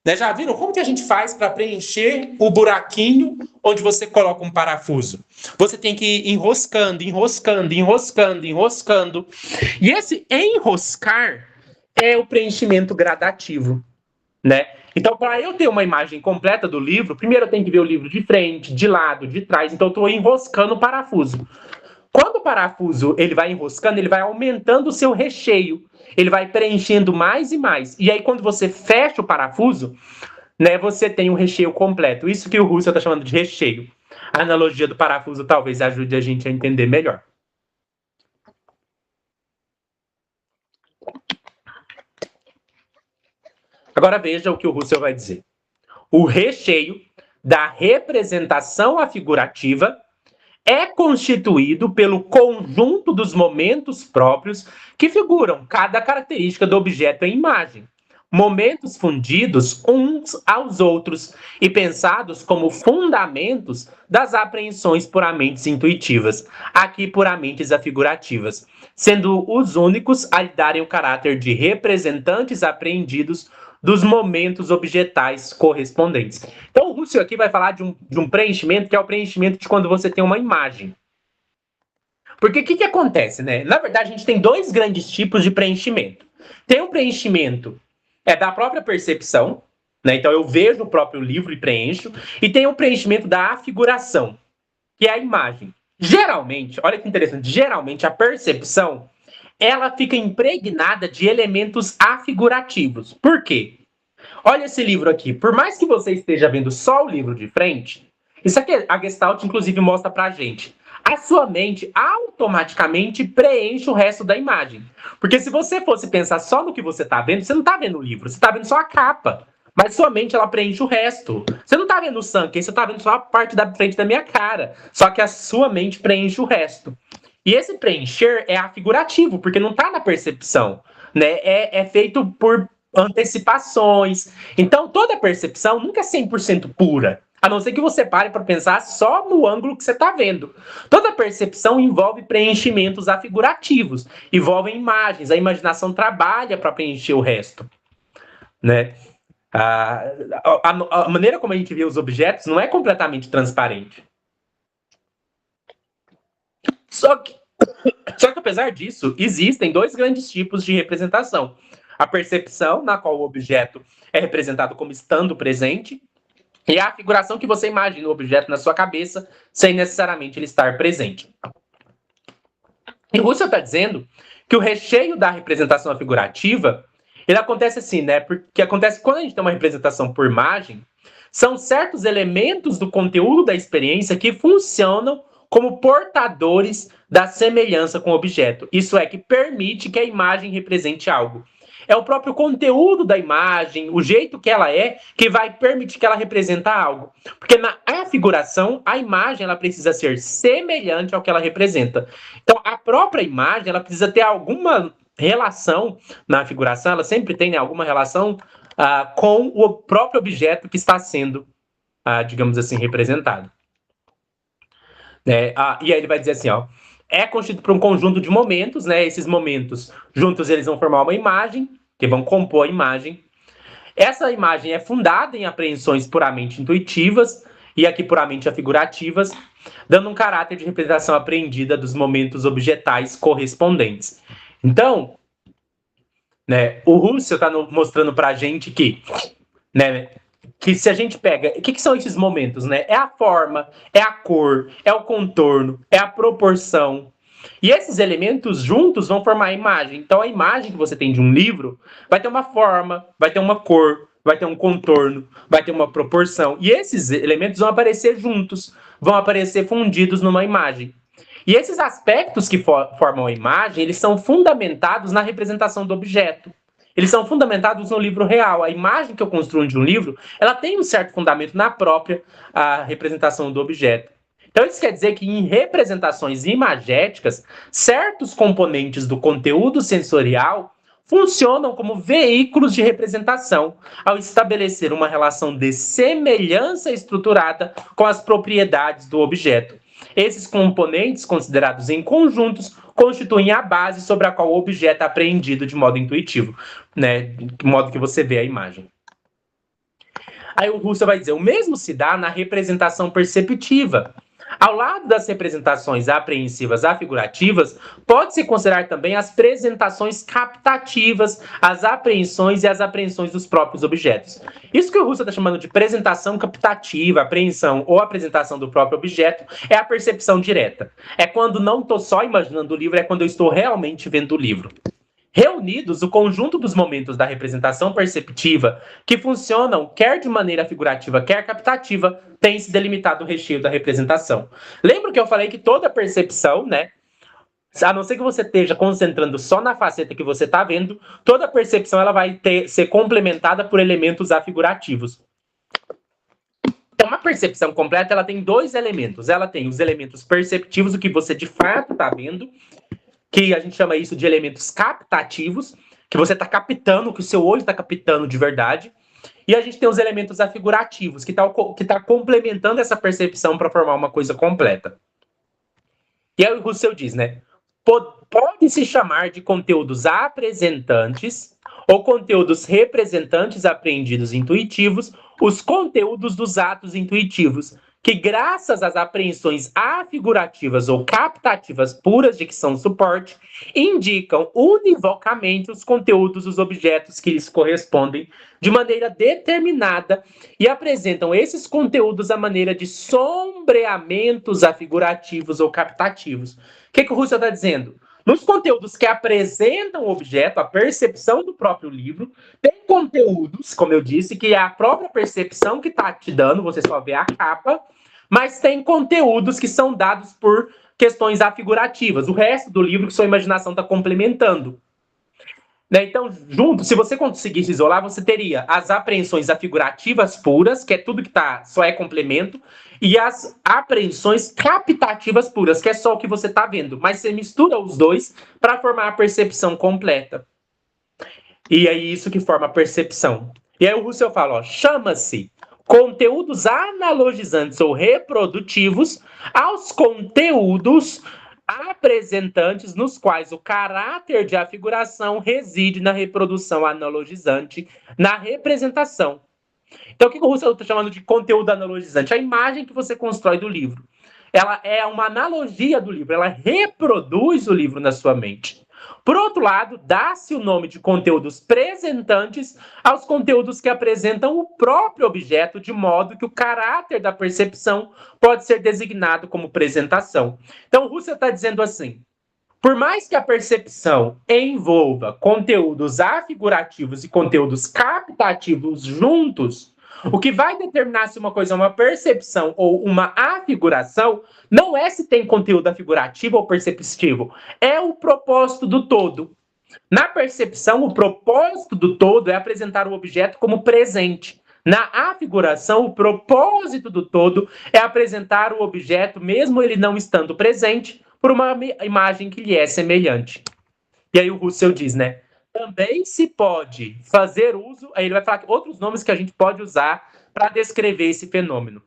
[SPEAKER 1] Né? Já viram como que a gente faz para preencher o buraquinho onde você coloca um parafuso? Você tem que ir enroscando, enroscando, enroscando, enroscando. E esse enroscar é o preenchimento gradativo, né? Então, para eu ter uma imagem completa do livro, primeiro eu tenho que ver o livro de frente, de lado, de trás. Então, eu estou enroscando o parafuso. Quando o parafuso ele vai enroscando, ele vai aumentando o seu recheio, ele vai preenchendo mais e mais. E aí, quando você fecha o parafuso, né, você tem um recheio completo. Isso que o Russell está chamando de recheio. A analogia do parafuso talvez ajude a gente a entender melhor. Agora veja o que o Russell vai dizer. O recheio da representação afigurativa é constituído pelo conjunto dos momentos próprios que figuram cada característica do objeto em imagem. Momentos fundidos uns aos outros e pensados como fundamentos das apreensões puramente intuitivas, aqui puramente afigurativas, sendo os únicos a lhe darem o caráter de representantes apreendidos dos momentos objetais correspondentes. Então, o Russell aqui vai falar de um preenchimento que é o preenchimento de quando você tem uma imagem. Porque o que acontece, né? Na verdade, a gente tem dois grandes tipos de preenchimento. Tem o preenchimento da própria percepção, né? Então, eu vejo o próprio livro e preencho. E tem o preenchimento da afiguração, que é a imagem. Geralmente, olha que interessante, geralmente a percepção ela fica impregnada de elementos afigurativos. Por quê? Olha esse livro aqui. Por mais que você esteja vendo só o livro de frente, isso aqui a Gestalt, inclusive, mostra pra gente. A sua mente automaticamente preenche o resto da imagem. Porque se você fosse pensar só no que você está vendo, você não está vendo o livro, você está vendo só a capa. Mas sua mente, ela preenche o resto. Você não está vendo o sangue, você está vendo só a parte da frente da minha cara. Só que a sua mente preenche o resto. E esse preencher é afigurativo, porque não está na percepção, né? É feito por antecipações. Então, toda percepção nunca é 100% pura, a não ser que você pare para pensar só no ângulo que você está vendo. Toda percepção envolve preenchimentos afigurativos, envolve imagens, a imaginação trabalha para preencher o resto, né? A maneira como a gente vê os objetos não é completamente transparente. Só que, apesar disso, existem dois grandes tipos de representação. A percepção, na qual o objeto é representado como estando presente, e a figuração que você imagina o objeto na sua cabeça, sem necessariamente ele estar presente. E Russell está dizendo que o recheio da representação figurativa, ele acontece assim, né? Porque acontece quando a gente tem uma representação por imagem, são certos elementos do conteúdo da experiência que funcionam como portadores da semelhança com o objeto. Isso é, que permite que a imagem represente algo. É o próprio conteúdo da imagem, o jeito que ela é, que vai permitir que ela represente algo. Porque na afiguração, a imagem ela precisa ser semelhante ao que ela representa. Então, a própria imagem ela precisa ter alguma relação na afiguração, ela sempre tem, né, alguma relação com o próprio objeto que está sendo, digamos assim, representado. E aí ele vai dizer assim, ó, é constituído por um conjunto de momentos, né? Esses momentos juntos eles vão formar uma imagem, que vão compor a imagem. Essa imagem é fundada em apreensões puramente intuitivas e aqui puramente afigurativas, dando um caráter de representação apreendida dos momentos objetais correspondentes. Então, né, o Russell está mostrando para a gente que, né, que se a gente pega... O que são esses momentos, né? É a forma, é a cor, é o contorno, é a proporção. E esses elementos juntos vão formar a imagem. Então, a imagem que você tem de um livro vai ter uma forma, vai ter uma cor, vai ter um contorno, vai ter uma proporção. E esses elementos vão aparecer juntos, vão aparecer fundidos numa imagem. E esses aspectos que formam a imagem, eles são fundamentados na representação do objeto. Eles são fundamentados no livro real. A imagem que eu construo de um livro, ela tem um certo fundamento na própria representação do objeto. Então, isso quer dizer que em representações imagéticas, certos componentes do conteúdo sensorial funcionam como veículos de representação, ao estabelecer uma relação de semelhança estruturada com as propriedades do objeto. Esses componentes, considerados em conjuntos, constituem a base sobre a qual o objeto é apreendido de modo intuitivo, né? De modo que você vê a imagem. Aí o Russell vai dizer, o mesmo se dá na representação perceptiva. Ao lado das representações apreensivas afigurativas, pode-se considerar também as apresentações captativas, as apreensões e as apreensões dos próprios objetos. Isso que o Husserl está chamando de apresentação captativa, apreensão ou apresentação do próprio objeto, é a percepção direta. É quando não estou só imaginando o livro, é quando eu estou realmente vendo o livro. Reunidos, o conjunto dos momentos da representação perceptiva, que funcionam quer de maneira figurativa, quer captativa, tem-se delimitado o recheio da representação. Lembra que eu falei que toda percepção, né, a não ser que você esteja concentrando só na faceta que você está vendo, toda percepção ela vai ser complementada por elementos afigurativos. Então, uma percepção completa ela tem dois elementos. Ela tem os elementos perceptivos, o que você de fato está vendo, que a gente chama isso de elementos captativos, que você está captando, que o seu olho está captando de verdade. E a gente tem os elementos afigurativos, que tá complementando essa percepção para formar uma coisa completa. E aí o Husserl diz, né? Pode-se chamar de conteúdos apresentantes ou conteúdos representantes apreendidos intuitivos, os conteúdos dos atos intuitivos, que graças às apreensões afigurativas ou captativas puras de que são suporte, indicam univocamente os conteúdos dos objetos que lhes correspondem de maneira determinada e apresentam esses conteúdos à maneira de sombreamentos afigurativos ou captativos. O que o Husserl está dizendo? Nos conteúdos que apresentam o objeto, a percepção do próprio livro, tem conteúdos, como eu disse, que é a própria percepção que está te dando, você só vê a capa, mas tem conteúdos que são dados por questões afigurativas. O resto do livro que sua imaginação está complementando. Né? Então, junto, se você conseguisse isolar, você teria as apreensões afigurativas puras, que é tudo que só é complemento, e as apreensões captativas puras, que é só o que você está vendo. Mas você mistura os dois para formar a percepção completa. E é isso que forma a percepção. E aí o Husserl fala, chama-se conteúdos analogizantes ou reprodutivos aos conteúdos apresentantes nos quais o caráter de afiguração reside na reprodução analogizante, na representação. Então, o que o Husserl está chamando de conteúdo analogizante? A imagem que você constrói do livro. Ela é uma analogia do livro, ela reproduz o livro na sua mente. Por outro lado, dá-se o nome de conteúdos presentantes aos conteúdos que apresentam o próprio objeto, de modo que o caráter da percepção pode ser designado como presentação. Então, Husserl está dizendo assim, por mais que a percepção envolva conteúdos afigurativos e conteúdos captativos juntos, o que vai determinar se uma coisa é uma percepção ou uma afiguração não é se tem conteúdo afigurativo ou perceptivo, é o propósito do todo. Na percepção, o propósito do todo é apresentar o objeto como presente. Na afiguração, o propósito do todo é apresentar o objeto, mesmo ele não estando presente, por uma imagem que lhe é semelhante. E aí o Husserl diz, né? Também se pode fazer uso, aí ele vai falar outros nomes que a gente pode usar para descrever esse fenômeno.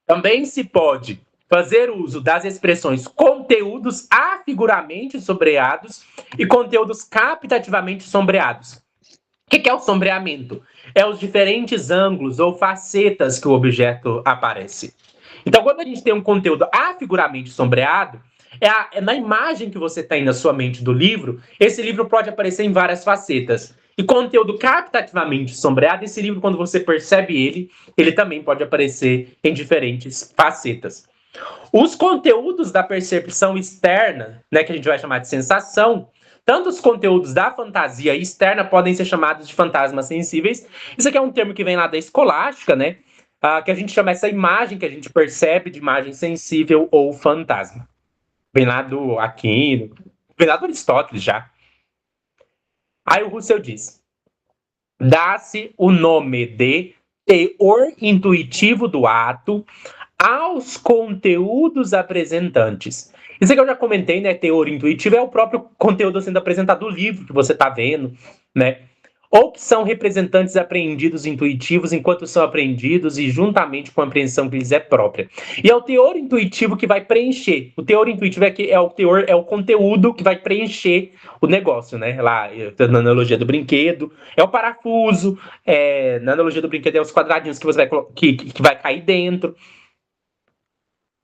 [SPEAKER 1] Também se pode fazer uso das expressões conteúdos afiguramente sombreados e conteúdos captativamente sombreados. O que é o sombreamento? É os diferentes ângulos ou facetas que o objeto aparece. Então, quando a gente tem um conteúdo afiguramente sombreado, é na imagem que você tem na sua mente do livro, esse livro pode aparecer em várias facetas. E conteúdo captativamente sombreado, esse livro, quando você percebe ele também pode aparecer em diferentes facetas. Os conteúdos da percepção externa, né, que a gente vai chamar de sensação, tanto os conteúdos da fantasia externa podem ser chamados de fantasmas sensíveis. Isso aqui é um termo que vem lá da escolástica, né? Que a gente chama essa imagem que a gente percebe de imagem sensível ou fantasma. Vem lá do Aquino, vem lá do Aristóteles já. Aí o Husserl diz, dá-se o nome de teor intuitivo do ato aos conteúdos apresentantes. Isso aqui eu já comentei, né? Teor intuitivo é o próprio conteúdo sendo apresentado do livro que você está vendo, né? ou que são representantes apreendidos intuitivos enquanto são apreendidos e juntamente com a apreensão que lhes é própria. E é o teor intuitivo que vai preencher. O teor intuitivo é o conteúdo que vai preencher o negócio, né? Lá, na analogia do brinquedo, é o parafuso, na analogia do brinquedo, é os quadradinhos que você vai, que vai cair dentro.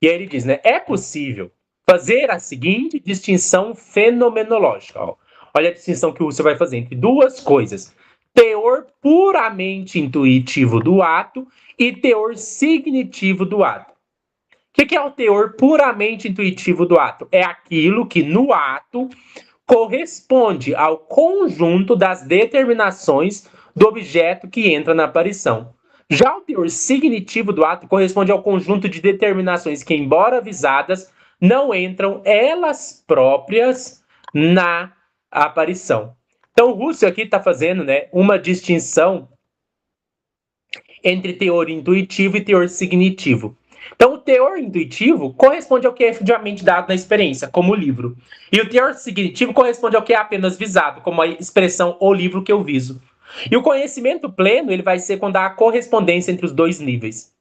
[SPEAKER 1] E aí ele diz, né? É possível fazer a seguinte distinção fenomenológica. Ó. Olha a distinção que o Husserl vai fazer entre duas coisas: teor puramente intuitivo do ato e teor signitivo do ato. O que é o teor puramente intuitivo do ato? É aquilo que no ato corresponde ao conjunto das determinações do objeto que entra na aparição. Já o teor signitivo do ato corresponde ao conjunto de determinações que, embora visadas, não entram elas próprias na aparição. Então, o Husserl aqui está fazendo, né, uma distinção entre teor intuitivo e teor signitivo. Então, o teor intuitivo corresponde ao que é efetivamente dado na experiência, como o livro. E o teor signitivo corresponde ao que é apenas visado, como a expressão o livro que eu viso. E o conhecimento pleno ele vai ser quando há a correspondência entre os dois níveis.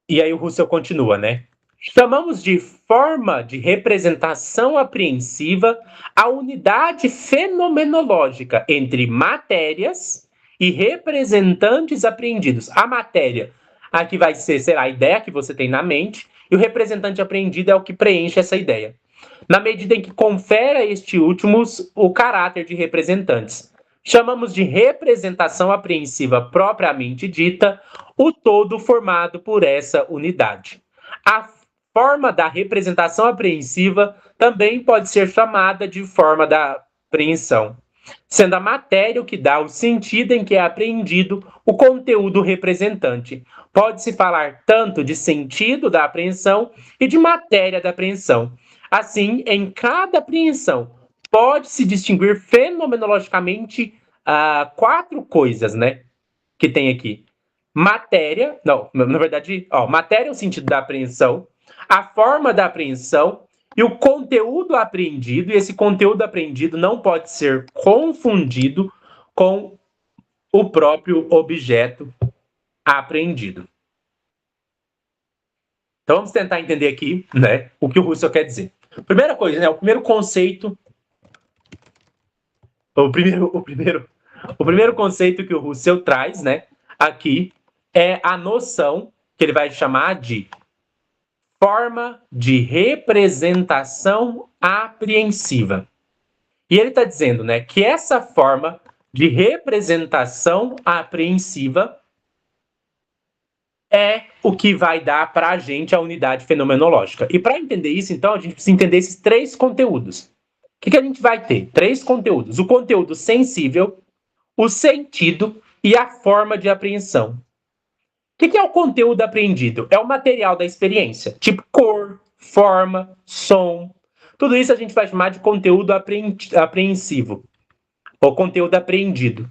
[SPEAKER 1] E aí o Husserl continua, né? Chamamos de forma de representação apreensiva a unidade fenomenológica entre matérias e representantes apreendidos. A matéria, a que vai ser, será a ideia que você tem na mente, e o representante apreendido é o que preenche essa ideia, na medida em que confere a estes últimos o caráter de representantes. Chamamos de representação apreensiva propriamente dita o todo formado por essa unidade. A forma da representação apreensiva também pode ser chamada de forma da apreensão, sendo a matéria o que dá o sentido em que é apreendido o conteúdo representante. Pode-se falar tanto de sentido da apreensão e de matéria da apreensão. Assim, em cada apreensão, pode-se distinguir fenomenologicamente quatro coisas, né, que tem aqui. Matéria, não, na verdade, matéria é o sentido da apreensão, a forma da apreensão e o conteúdo apreendido, e esse conteúdo apreendido não pode ser confundido com o próprio objeto apreendido. Então vamos tentar entender aqui, né, o que o Husserl quer dizer. Primeira coisa, né, o primeiro conceito, o primeiro conceito que o Husserl traz, né, aqui é a noção que ele vai chamar de forma de representação apreensiva. E ele está dizendo, né, que essa forma de representação apreensiva é o que vai dar para a gente a unidade fenomenológica. E para entender isso, então, a gente precisa entender esses três conteúdos. O que a gente vai ter? Três conteúdos. O conteúdo sensível, o sentido e a forma de apreensão. O que é o conteúdo apreendido? É o material da experiência, tipo cor, forma, som. Tudo isso a gente vai chamar de conteúdo apreensivo, ou conteúdo apreendido.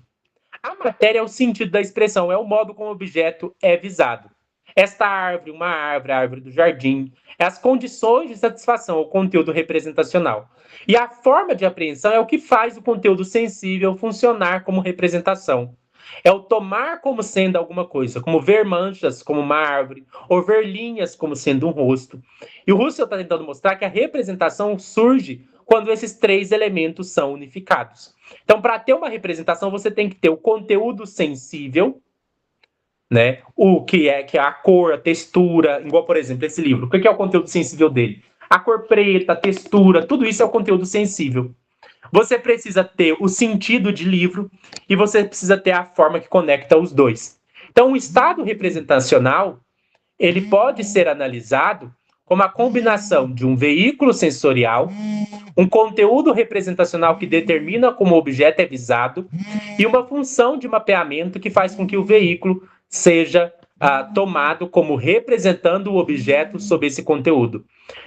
[SPEAKER 1] A matéria é o sentido da expressão, é o modo como o objeto é visado. Esta árvore, uma árvore, a árvore do jardim, é as condições de satisfação, o conteúdo representacional. E a forma de apreensão é o que faz o conteúdo sensível funcionar como representação. É o tomar como sendo alguma coisa, como ver manchas como uma árvore, ou ver linhas como sendo um rosto. E o Husserl está tentando mostrar que a representação surge quando esses três elementos são unificados. Então, para ter uma representação, você tem que ter o conteúdo sensível, né? O que é a cor, a textura, igual, por exemplo, esse livro. O que é o conteúdo sensível dele? A cor preta, a textura, tudo isso é o conteúdo sensível. Você precisa ter o sentido de livro e você precisa ter a forma que conecta os dois. Então, o estado representacional, ele pode ser analisado como a combinação de um veículo sensorial, um conteúdo representacional que determina como o objeto é visado e uma função de mapeamento que faz com que o veículo seja tomado como representando o objeto sob esse conteúdo.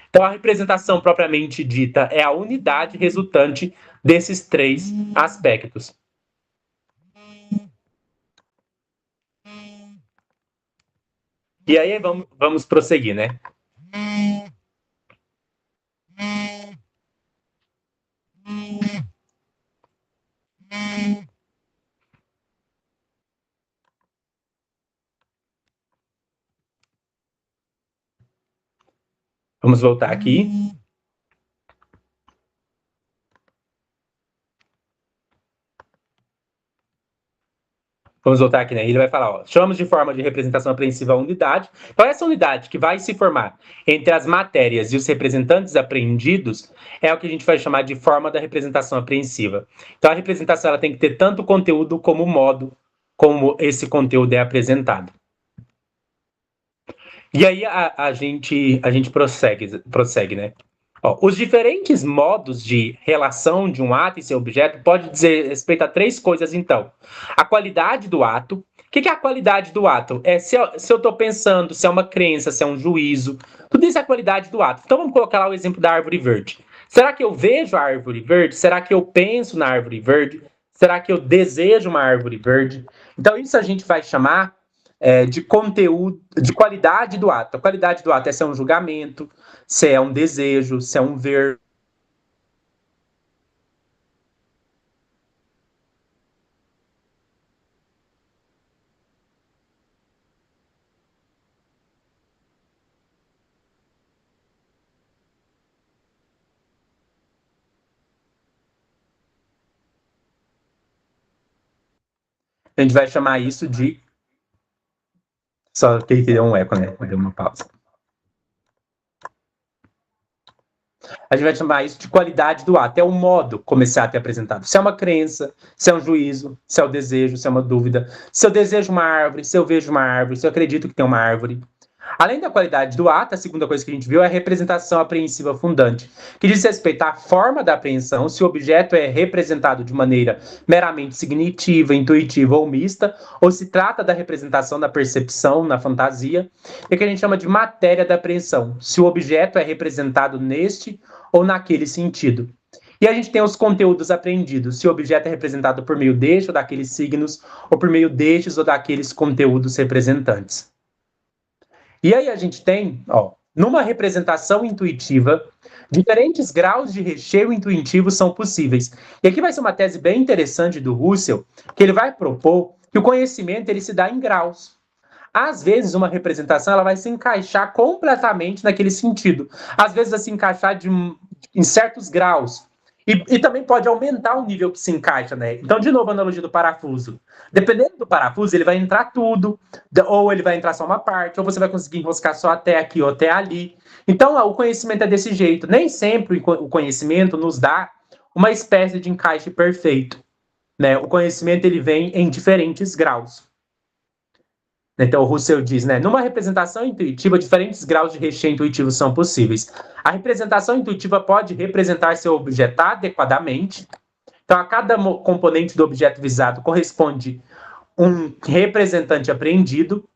[SPEAKER 1] Então, a representação propriamente dita é a unidade resultante desses três aspectos. E aí vamos prosseguir, né? Vamos voltar aqui. Vamos voltar aqui, né? Ele vai falar, ó, chamamos de forma de representação apreensiva a unidade. Então, essa unidade que vai se formar entre as matérias e os representantes apreendidos é o que a gente vai chamar de forma da representação apreensiva. Então, a representação ela tem que ter tanto conteúdo como o modo como esse conteúdo é apresentado. E aí a gente prossegue, né? Ó, os diferentes modos de relação de um ato e seu objeto pode dizer respeito a três coisas, então. A qualidade do ato. O que é a qualidade do ato? É se eu estou pensando, se é uma crença, se é um juízo. Tudo isso é a qualidade do ato. Então vamos colocar lá o exemplo da árvore verde. Será que eu vejo a árvore verde? Será que eu penso na árvore verde? Será que eu desejo uma árvore verde? Então isso a gente vai chamar de conteúdo, de qualidade do ato. A qualidade do ato é se é um julgamento, se é um desejo, se é um ver. A gente vai chamar isso de... Só que deu um eco, né? Deu uma pausa. A gente vai chamar isso de qualidade do ato. É o modo como esse ato é apresentado. Se é uma crença, se é um juízo, se é um desejo, se é uma dúvida. Se eu desejo uma árvore, se eu vejo uma árvore, se eu acredito que tem uma árvore. Além da qualidade do ato, a segunda coisa que a gente viu é a representação apreensiva fundante, que diz respeito à forma da apreensão, se o objeto é representado de maneira meramente cognitiva, intuitiva ou mista, ou se trata da representação da percepção na fantasia, e que a gente chama de matéria da apreensão, se o objeto é representado neste ou naquele sentido. E a gente tem os conteúdos apreendidos, se o objeto é representado por meio deste ou daqueles signos, ou por meio destes ou daqueles conteúdos representantes. E aí a gente tem, ó, numa representação intuitiva, diferentes graus de recheio intuitivo são possíveis. E aqui vai ser uma tese bem interessante do Russell, que ele vai propor que o conhecimento ele se dá em graus. Às vezes, uma representação ela vai se encaixar completamente naquele sentido. Às vezes, vai se encaixar em certos graus. E também pode aumentar o nível que se encaixa, né? Então, de novo, a analogia do parafuso. Dependendo do parafuso, ele vai entrar tudo, ou ele vai entrar só uma parte, ou você vai conseguir enroscar só até aqui ou até ali. Então, o conhecimento é desse jeito. Nem sempre o conhecimento nos dá uma espécie de encaixe perfeito, né? O conhecimento ele vem em diferentes graus. Então, o Russell diz, né? Numa representação intuitiva, diferentes graus de recheio intuitivo são possíveis. A representação intuitiva pode representar seu objeto adequadamente. Então, a cada componente do objeto visado corresponde um representante apreendido,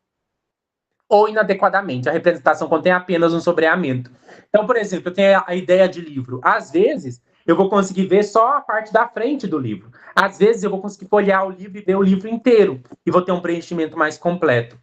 [SPEAKER 1] ou inadequadamente. A representação contém apenas um sobreamento. Então, por exemplo, eu tenho a ideia de livro. Às vezes, eu vou conseguir ver só a parte da frente do livro. Às vezes, eu vou conseguir folhear o livro e ver o livro inteiro. E vou ter um preenchimento mais completo.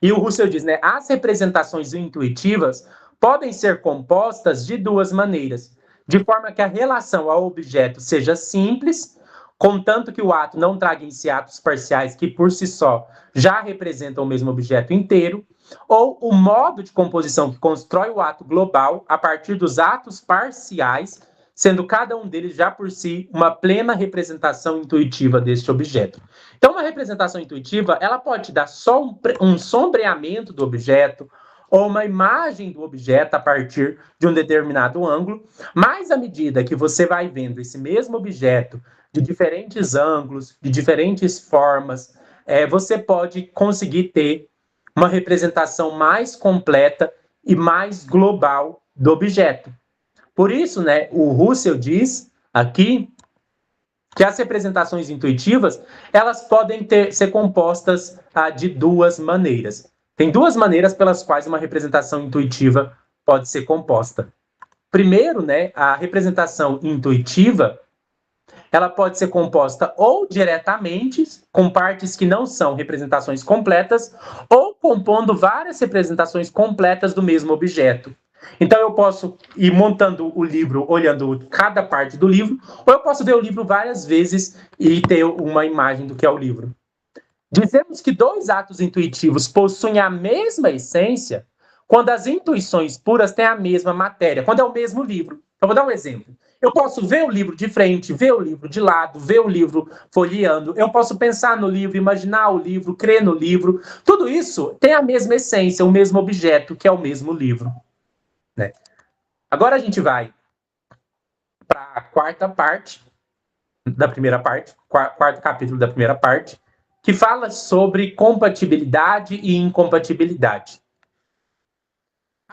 [SPEAKER 1] E o Russell diz, né? As representações intuitivas podem ser compostas de duas maneiras. De forma que a relação ao objeto seja simples, contanto que o ato não traga em si atos parciais que, por si só, já representam o mesmo objeto inteiro, ou o modo de composição que constrói o ato global a partir dos atos parciais, sendo cada um deles já por si uma plena representação intuitiva deste objeto. Então, uma representação intuitiva, ela pode dar só um sombreamento do objeto, ou uma imagem do objeto a partir de um determinado ângulo, mas à medida que você vai vendo esse mesmo objeto de diferentes ângulos, de diferentes formas, você pode conseguir ter uma representação mais completa e mais global do objeto. Por isso, né, o Russell diz aqui que as representações intuitivas elas podem ser compostas de duas maneiras. Tem duas maneiras pelas quais uma representação intuitiva pode ser composta. Primeiro, né, a representação intuitiva ela pode ser composta ou diretamente, com partes que não são representações completas, ou compondo várias representações completas do mesmo objeto. Então, eu posso ir montando o livro, olhando cada parte do livro, ou eu posso ver o livro várias vezes e ter uma imagem do que é o livro. Dizemos que dois atos intuitivos possuem a mesma essência quando as intuições puras têm a mesma matéria, quando é o mesmo livro. Eu vou dar um exemplo. Eu posso ver o livro de frente, ver o livro de lado, ver o livro folheando, eu posso pensar no livro, imaginar o livro, crer no livro. Tudo isso tem a mesma essência, o mesmo objeto, que é o mesmo livro. Né? Agora a gente vai para a quarta parte da primeira parte, quarto capítulo da primeira parte, que fala sobre compatibilidade e incompatibilidade.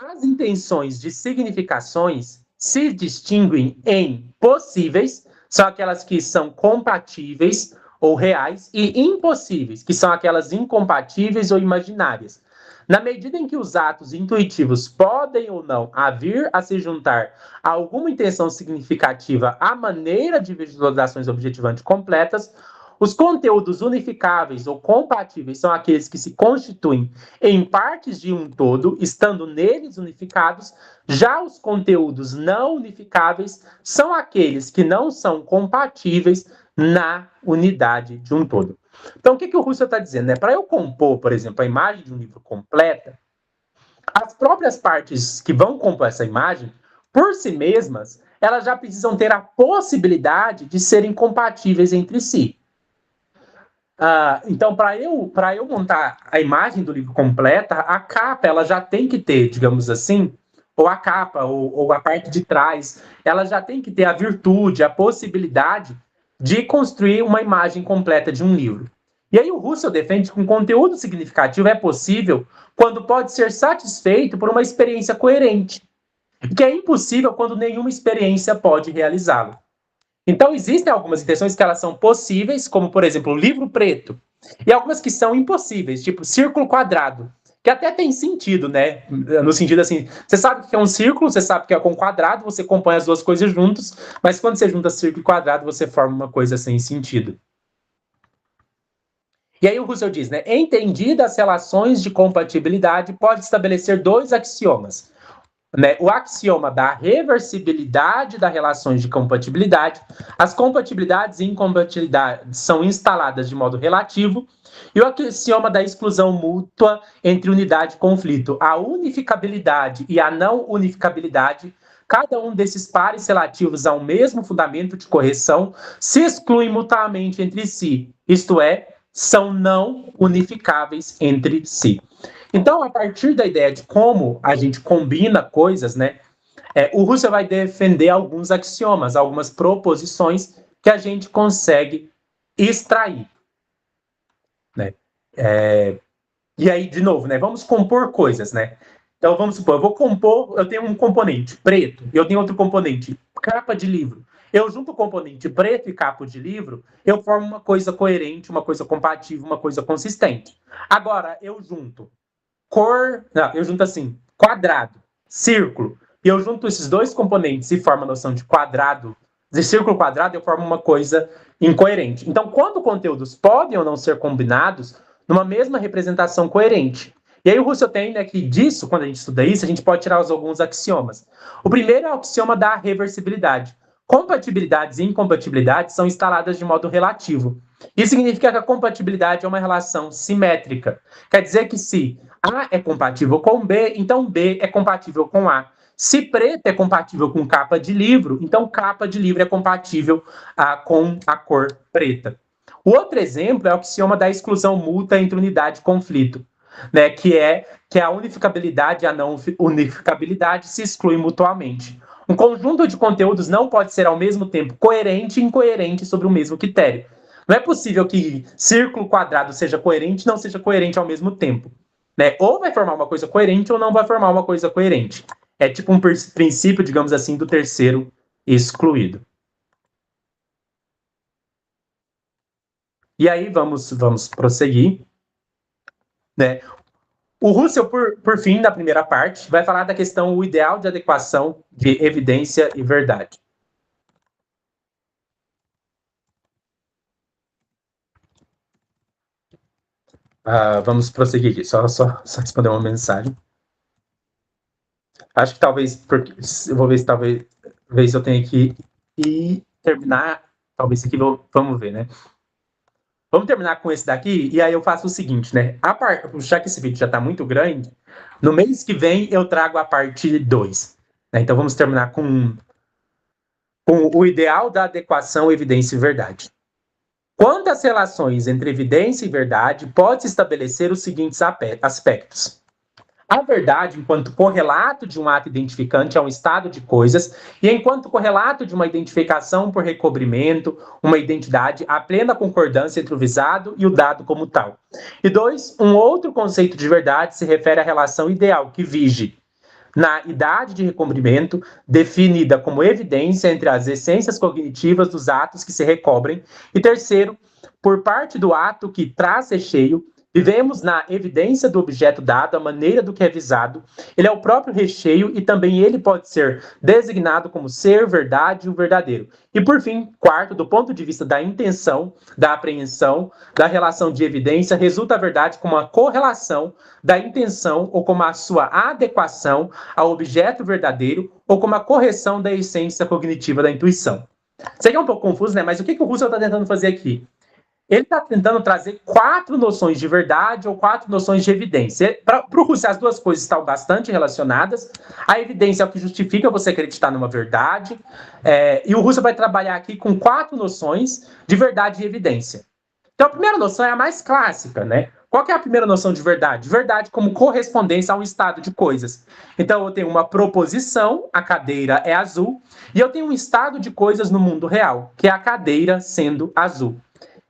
[SPEAKER 1] As intenções de significações se distinguem em possíveis, são aquelas que são compatíveis ou reais, e impossíveis, que são aquelas incompatíveis ou imaginárias. Na medida em que os atos intuitivos podem ou não vir a se juntar a alguma intenção significativa à maneira de visualizações objetivantes completas, os conteúdos unificáveis ou compatíveis são aqueles que se constituem em partes de um todo, estando neles unificados. Já os conteúdos não unificáveis são aqueles que não são compatíveis na unidade de um todo. Então, o que o Russell está dizendo? Né? Para eu compor, por exemplo, a imagem de um livro completa, as próprias partes que vão compor essa imagem, por si mesmas, elas já precisam ter a possibilidade de serem compatíveis entre si. Então, para eu montar a imagem do livro completa, a capa ela já tem que ter, digamos assim, ou a capa, ou a parte de trás, ela já tem que ter a virtude, a possibilidade de construir uma imagem completa de um livro. E aí o Russell defende que um conteúdo significativo é possível quando pode ser satisfeito por uma experiência coerente, que é impossível quando nenhuma experiência pode realizá-lo. Então, existem algumas intenções que elas são possíveis, como, por exemplo, o livro preto, e algumas que são impossíveis, tipo círculo quadrado, que até tem sentido, né? No sentido assim, você sabe que é um círculo, você sabe que é com quadrado, você compõe as duas coisas juntos, mas quando você junta círculo e quadrado, você forma uma coisa sem sentido. E aí o Russell diz, né? Entendidas as relações de compatibilidade, pode estabelecer dois axiomas. Né, o axioma da reversibilidade das relações de compatibilidade. As compatibilidades e incompatibilidades são instaladas de modo relativo, e o axioma da exclusão mútua entre unidade e conflito. A unificabilidade e a não unificabilidade, cada um desses pares relativos a um mesmo fundamento de correção, se excluem mutuamente entre si, isto é, são não unificáveis entre si. Então, a partir da ideia de como a gente combina coisas, né, o Russell vai defender alguns axiomas, algumas proposições que a gente consegue extrair. Né? E aí, de novo, né, vamos compor coisas, né? Então, vamos supor, eu tenho um componente preto e eu tenho outro componente, capa de livro. Eu junto o componente preto e capa de livro, eu formo uma coisa coerente, uma coisa compatível, uma coisa consistente. Agora, eu junto eu junto assim, quadrado, círculo, e eu junto esses dois componentes e formo a noção de quadrado, de círculo quadrado, eu formo uma coisa incoerente. Então, quando conteúdos podem ou não ser combinados numa mesma representação coerente. E aí o Russell tem, né, que disso, quando a gente estuda isso, a gente pode tirar alguns axiomas. O primeiro é o axioma da reversibilidade. Compatibilidades e incompatibilidades são instaladas de modo relativo. Isso significa que a compatibilidade é uma relação simétrica. Quer dizer que se A é compatível com B, então B é compatível com A. Se preto é compatível com capa de livro, então capa de livro é compatível com a cor preta. O outro exemplo é o axioma da exclusão mútua entre unidade e conflito, né, que é que a unificabilidade e a não unificabilidade se excluem mutuamente. Um conjunto de conteúdos não pode ser ao mesmo tempo coerente e incoerente sobre o mesmo critério. Não é possível que círculo quadrado seja coerente e não seja coerente ao mesmo tempo. Né? Ou vai formar uma coisa coerente ou não vai formar uma coisa coerente. É tipo um princípio, digamos assim, do terceiro excluído. E aí vamos prosseguir. Né? O Russell, por fim, na primeira parte, vai falar da questão o ideal de adequação de evidência e verdade. Vamos prosseguir aqui, só responder uma mensagem. Acho que talvez, eu vou ver se talvez eu tenha que ir terminar, talvez aqui, vamos ver, né? Vamos terminar com esse daqui, e aí eu faço o seguinte, né? Já que esse vídeo já está muito grande, No mês que vem eu trago a parte 2. Né? Então vamos terminar com o ideal da adequação evidência e verdade. Quanto às relações entre evidência e verdade, pode-se estabelecer os seguintes aspectos. A verdade, enquanto correlato de um ato identificante a um estado de coisas, e enquanto correlato de uma identificação por recobrimento, uma identidade, a plena concordância entre o visado e o dado como tal. E 2, um outro conceito de verdade se refere à relação ideal, que vige na idade de recobrimento, definida como evidência entre as essências cognitivas dos atos que se recobrem. E terceiro, por parte do ato que traz recheio, vivemos na evidência do objeto dado, a maneira do que é visado. Ele é o próprio recheio e também ele pode ser designado como ser, verdade e o verdadeiro. E por fim, quarto, do ponto de vista da intenção, da apreensão, da relação de evidência, resulta a verdade como a correlação da intenção ou como a sua adequação ao objeto verdadeiro ou como a correção da essência cognitiva da intuição. Isso aqui é um pouco confuso, né? Mas o que o Russell está tentando fazer aqui? Ele está tentando trazer 4 noções de verdade ou 4 noções de evidência. Para o Russell, as duas coisas estão bastante relacionadas. A evidência é o que justifica você acreditar numa verdade. E o Russell vai trabalhar aqui com 4 noções de verdade e evidência. Então, a primeira noção é a mais clássica, né? Qual que é a primeira noção de verdade? Verdade como correspondência a um estado de coisas. Então, eu tenho uma proposição, a cadeira é azul, e eu tenho um estado de coisas no mundo real, que é a cadeira sendo azul.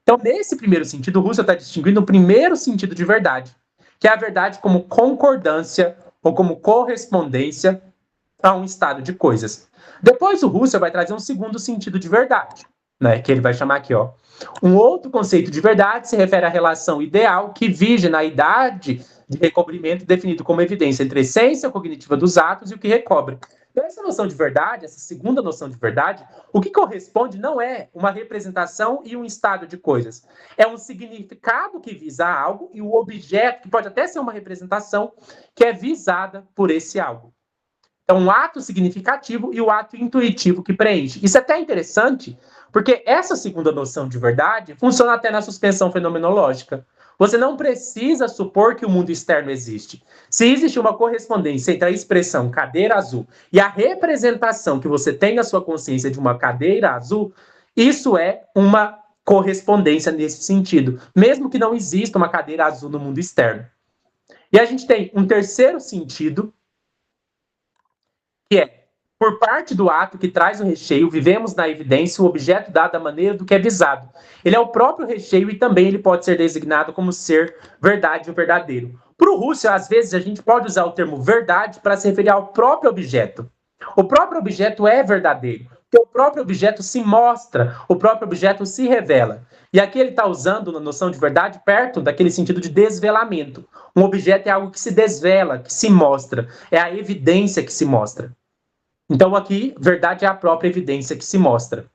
[SPEAKER 1] Então, nesse primeiro sentido, o Russell está distinguindo o primeiro sentido de verdade, que é a verdade como concordância ou como correspondência a um estado de coisas. Depois, o Russell vai trazer um segundo sentido de verdade, né, que ele vai chamar aqui, ó. Um outro conceito de verdade se refere à relação ideal que vige na idade de recobrimento definido como evidência entre a essência cognitiva dos atos e o que recobre. Então, essa noção de verdade, essa segunda noção de verdade, o que corresponde não é uma representação e um estado de coisas. É um significado que visa algo e o objeto, que pode até ser uma representação, que é visada por esse algo. Então, um ato significativo e o ato intuitivo que preenche. Isso é até interessante, porque essa segunda noção de verdade funciona até na suspensão fenomenológica. Você não precisa supor que o mundo externo existe. Se existe uma correspondência entre a expressão cadeira azul e a representação que você tem na sua consciência de uma cadeira azul, isso é uma correspondência nesse sentido, mesmo que não exista uma cadeira azul no mundo externo. E a gente tem um terceiro sentido, que é, por parte do ato que traz o recheio, vivemos na evidência o objeto dado à maneira do que é visado. Ele é o próprio recheio e também ele pode ser designado como ser verdade ou verdadeiro. Para o Russell, às vezes, a gente pode usar o termo verdade para se referir ao próprio objeto. O próprio objeto é verdadeiro, porque o próprio objeto se mostra, o próprio objeto se revela. E aqui ele está usando a noção de verdade perto daquele sentido de desvelamento. Um objeto é algo que se desvela, que se mostra, é a evidência que se mostra. Então, aqui, verdade é a própria evidência que se mostra.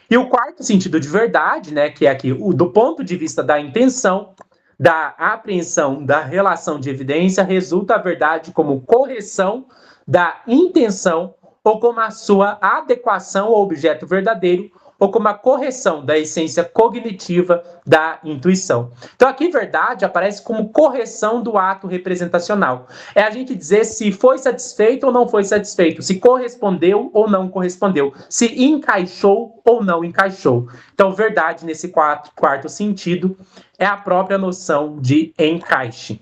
[SPEAKER 1] E o quarto sentido de verdade, né, que é aqui, do ponto de vista da intenção, da apreensão, da relação de evidência, resulta a verdade como correção da intenção ou como a sua adequação ao objeto verdadeiro ou como a correção da essência cognitiva da intuição. Então, aqui, verdade aparece como correção do ato representacional. É a gente dizer se foi satisfeito ou não foi satisfeito, se correspondeu ou não correspondeu, se encaixou ou não encaixou. Então, verdade, nesse quarto sentido, é a própria noção de encaixe.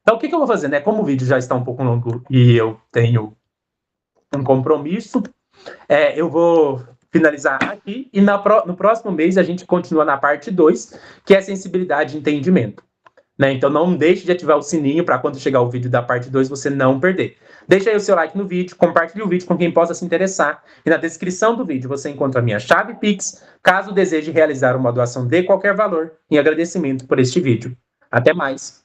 [SPEAKER 1] Então, o que eu vou fazer, né? Como o vídeo já está um pouco longo e eu tenho um compromisso, eu vou finalizar aqui e no próximo mês a gente continua na parte 2, que é sensibilidade e entendimento. Né? Então não deixe de ativar o sininho para quando chegar o vídeo da parte 2 você não perder. Deixa aí o seu like no vídeo, compartilhe o vídeo com quem possa se interessar e na descrição do vídeo você encontra a minha chave Pix, caso deseje realizar uma doação de qualquer valor, em agradecimento por este vídeo. Até mais!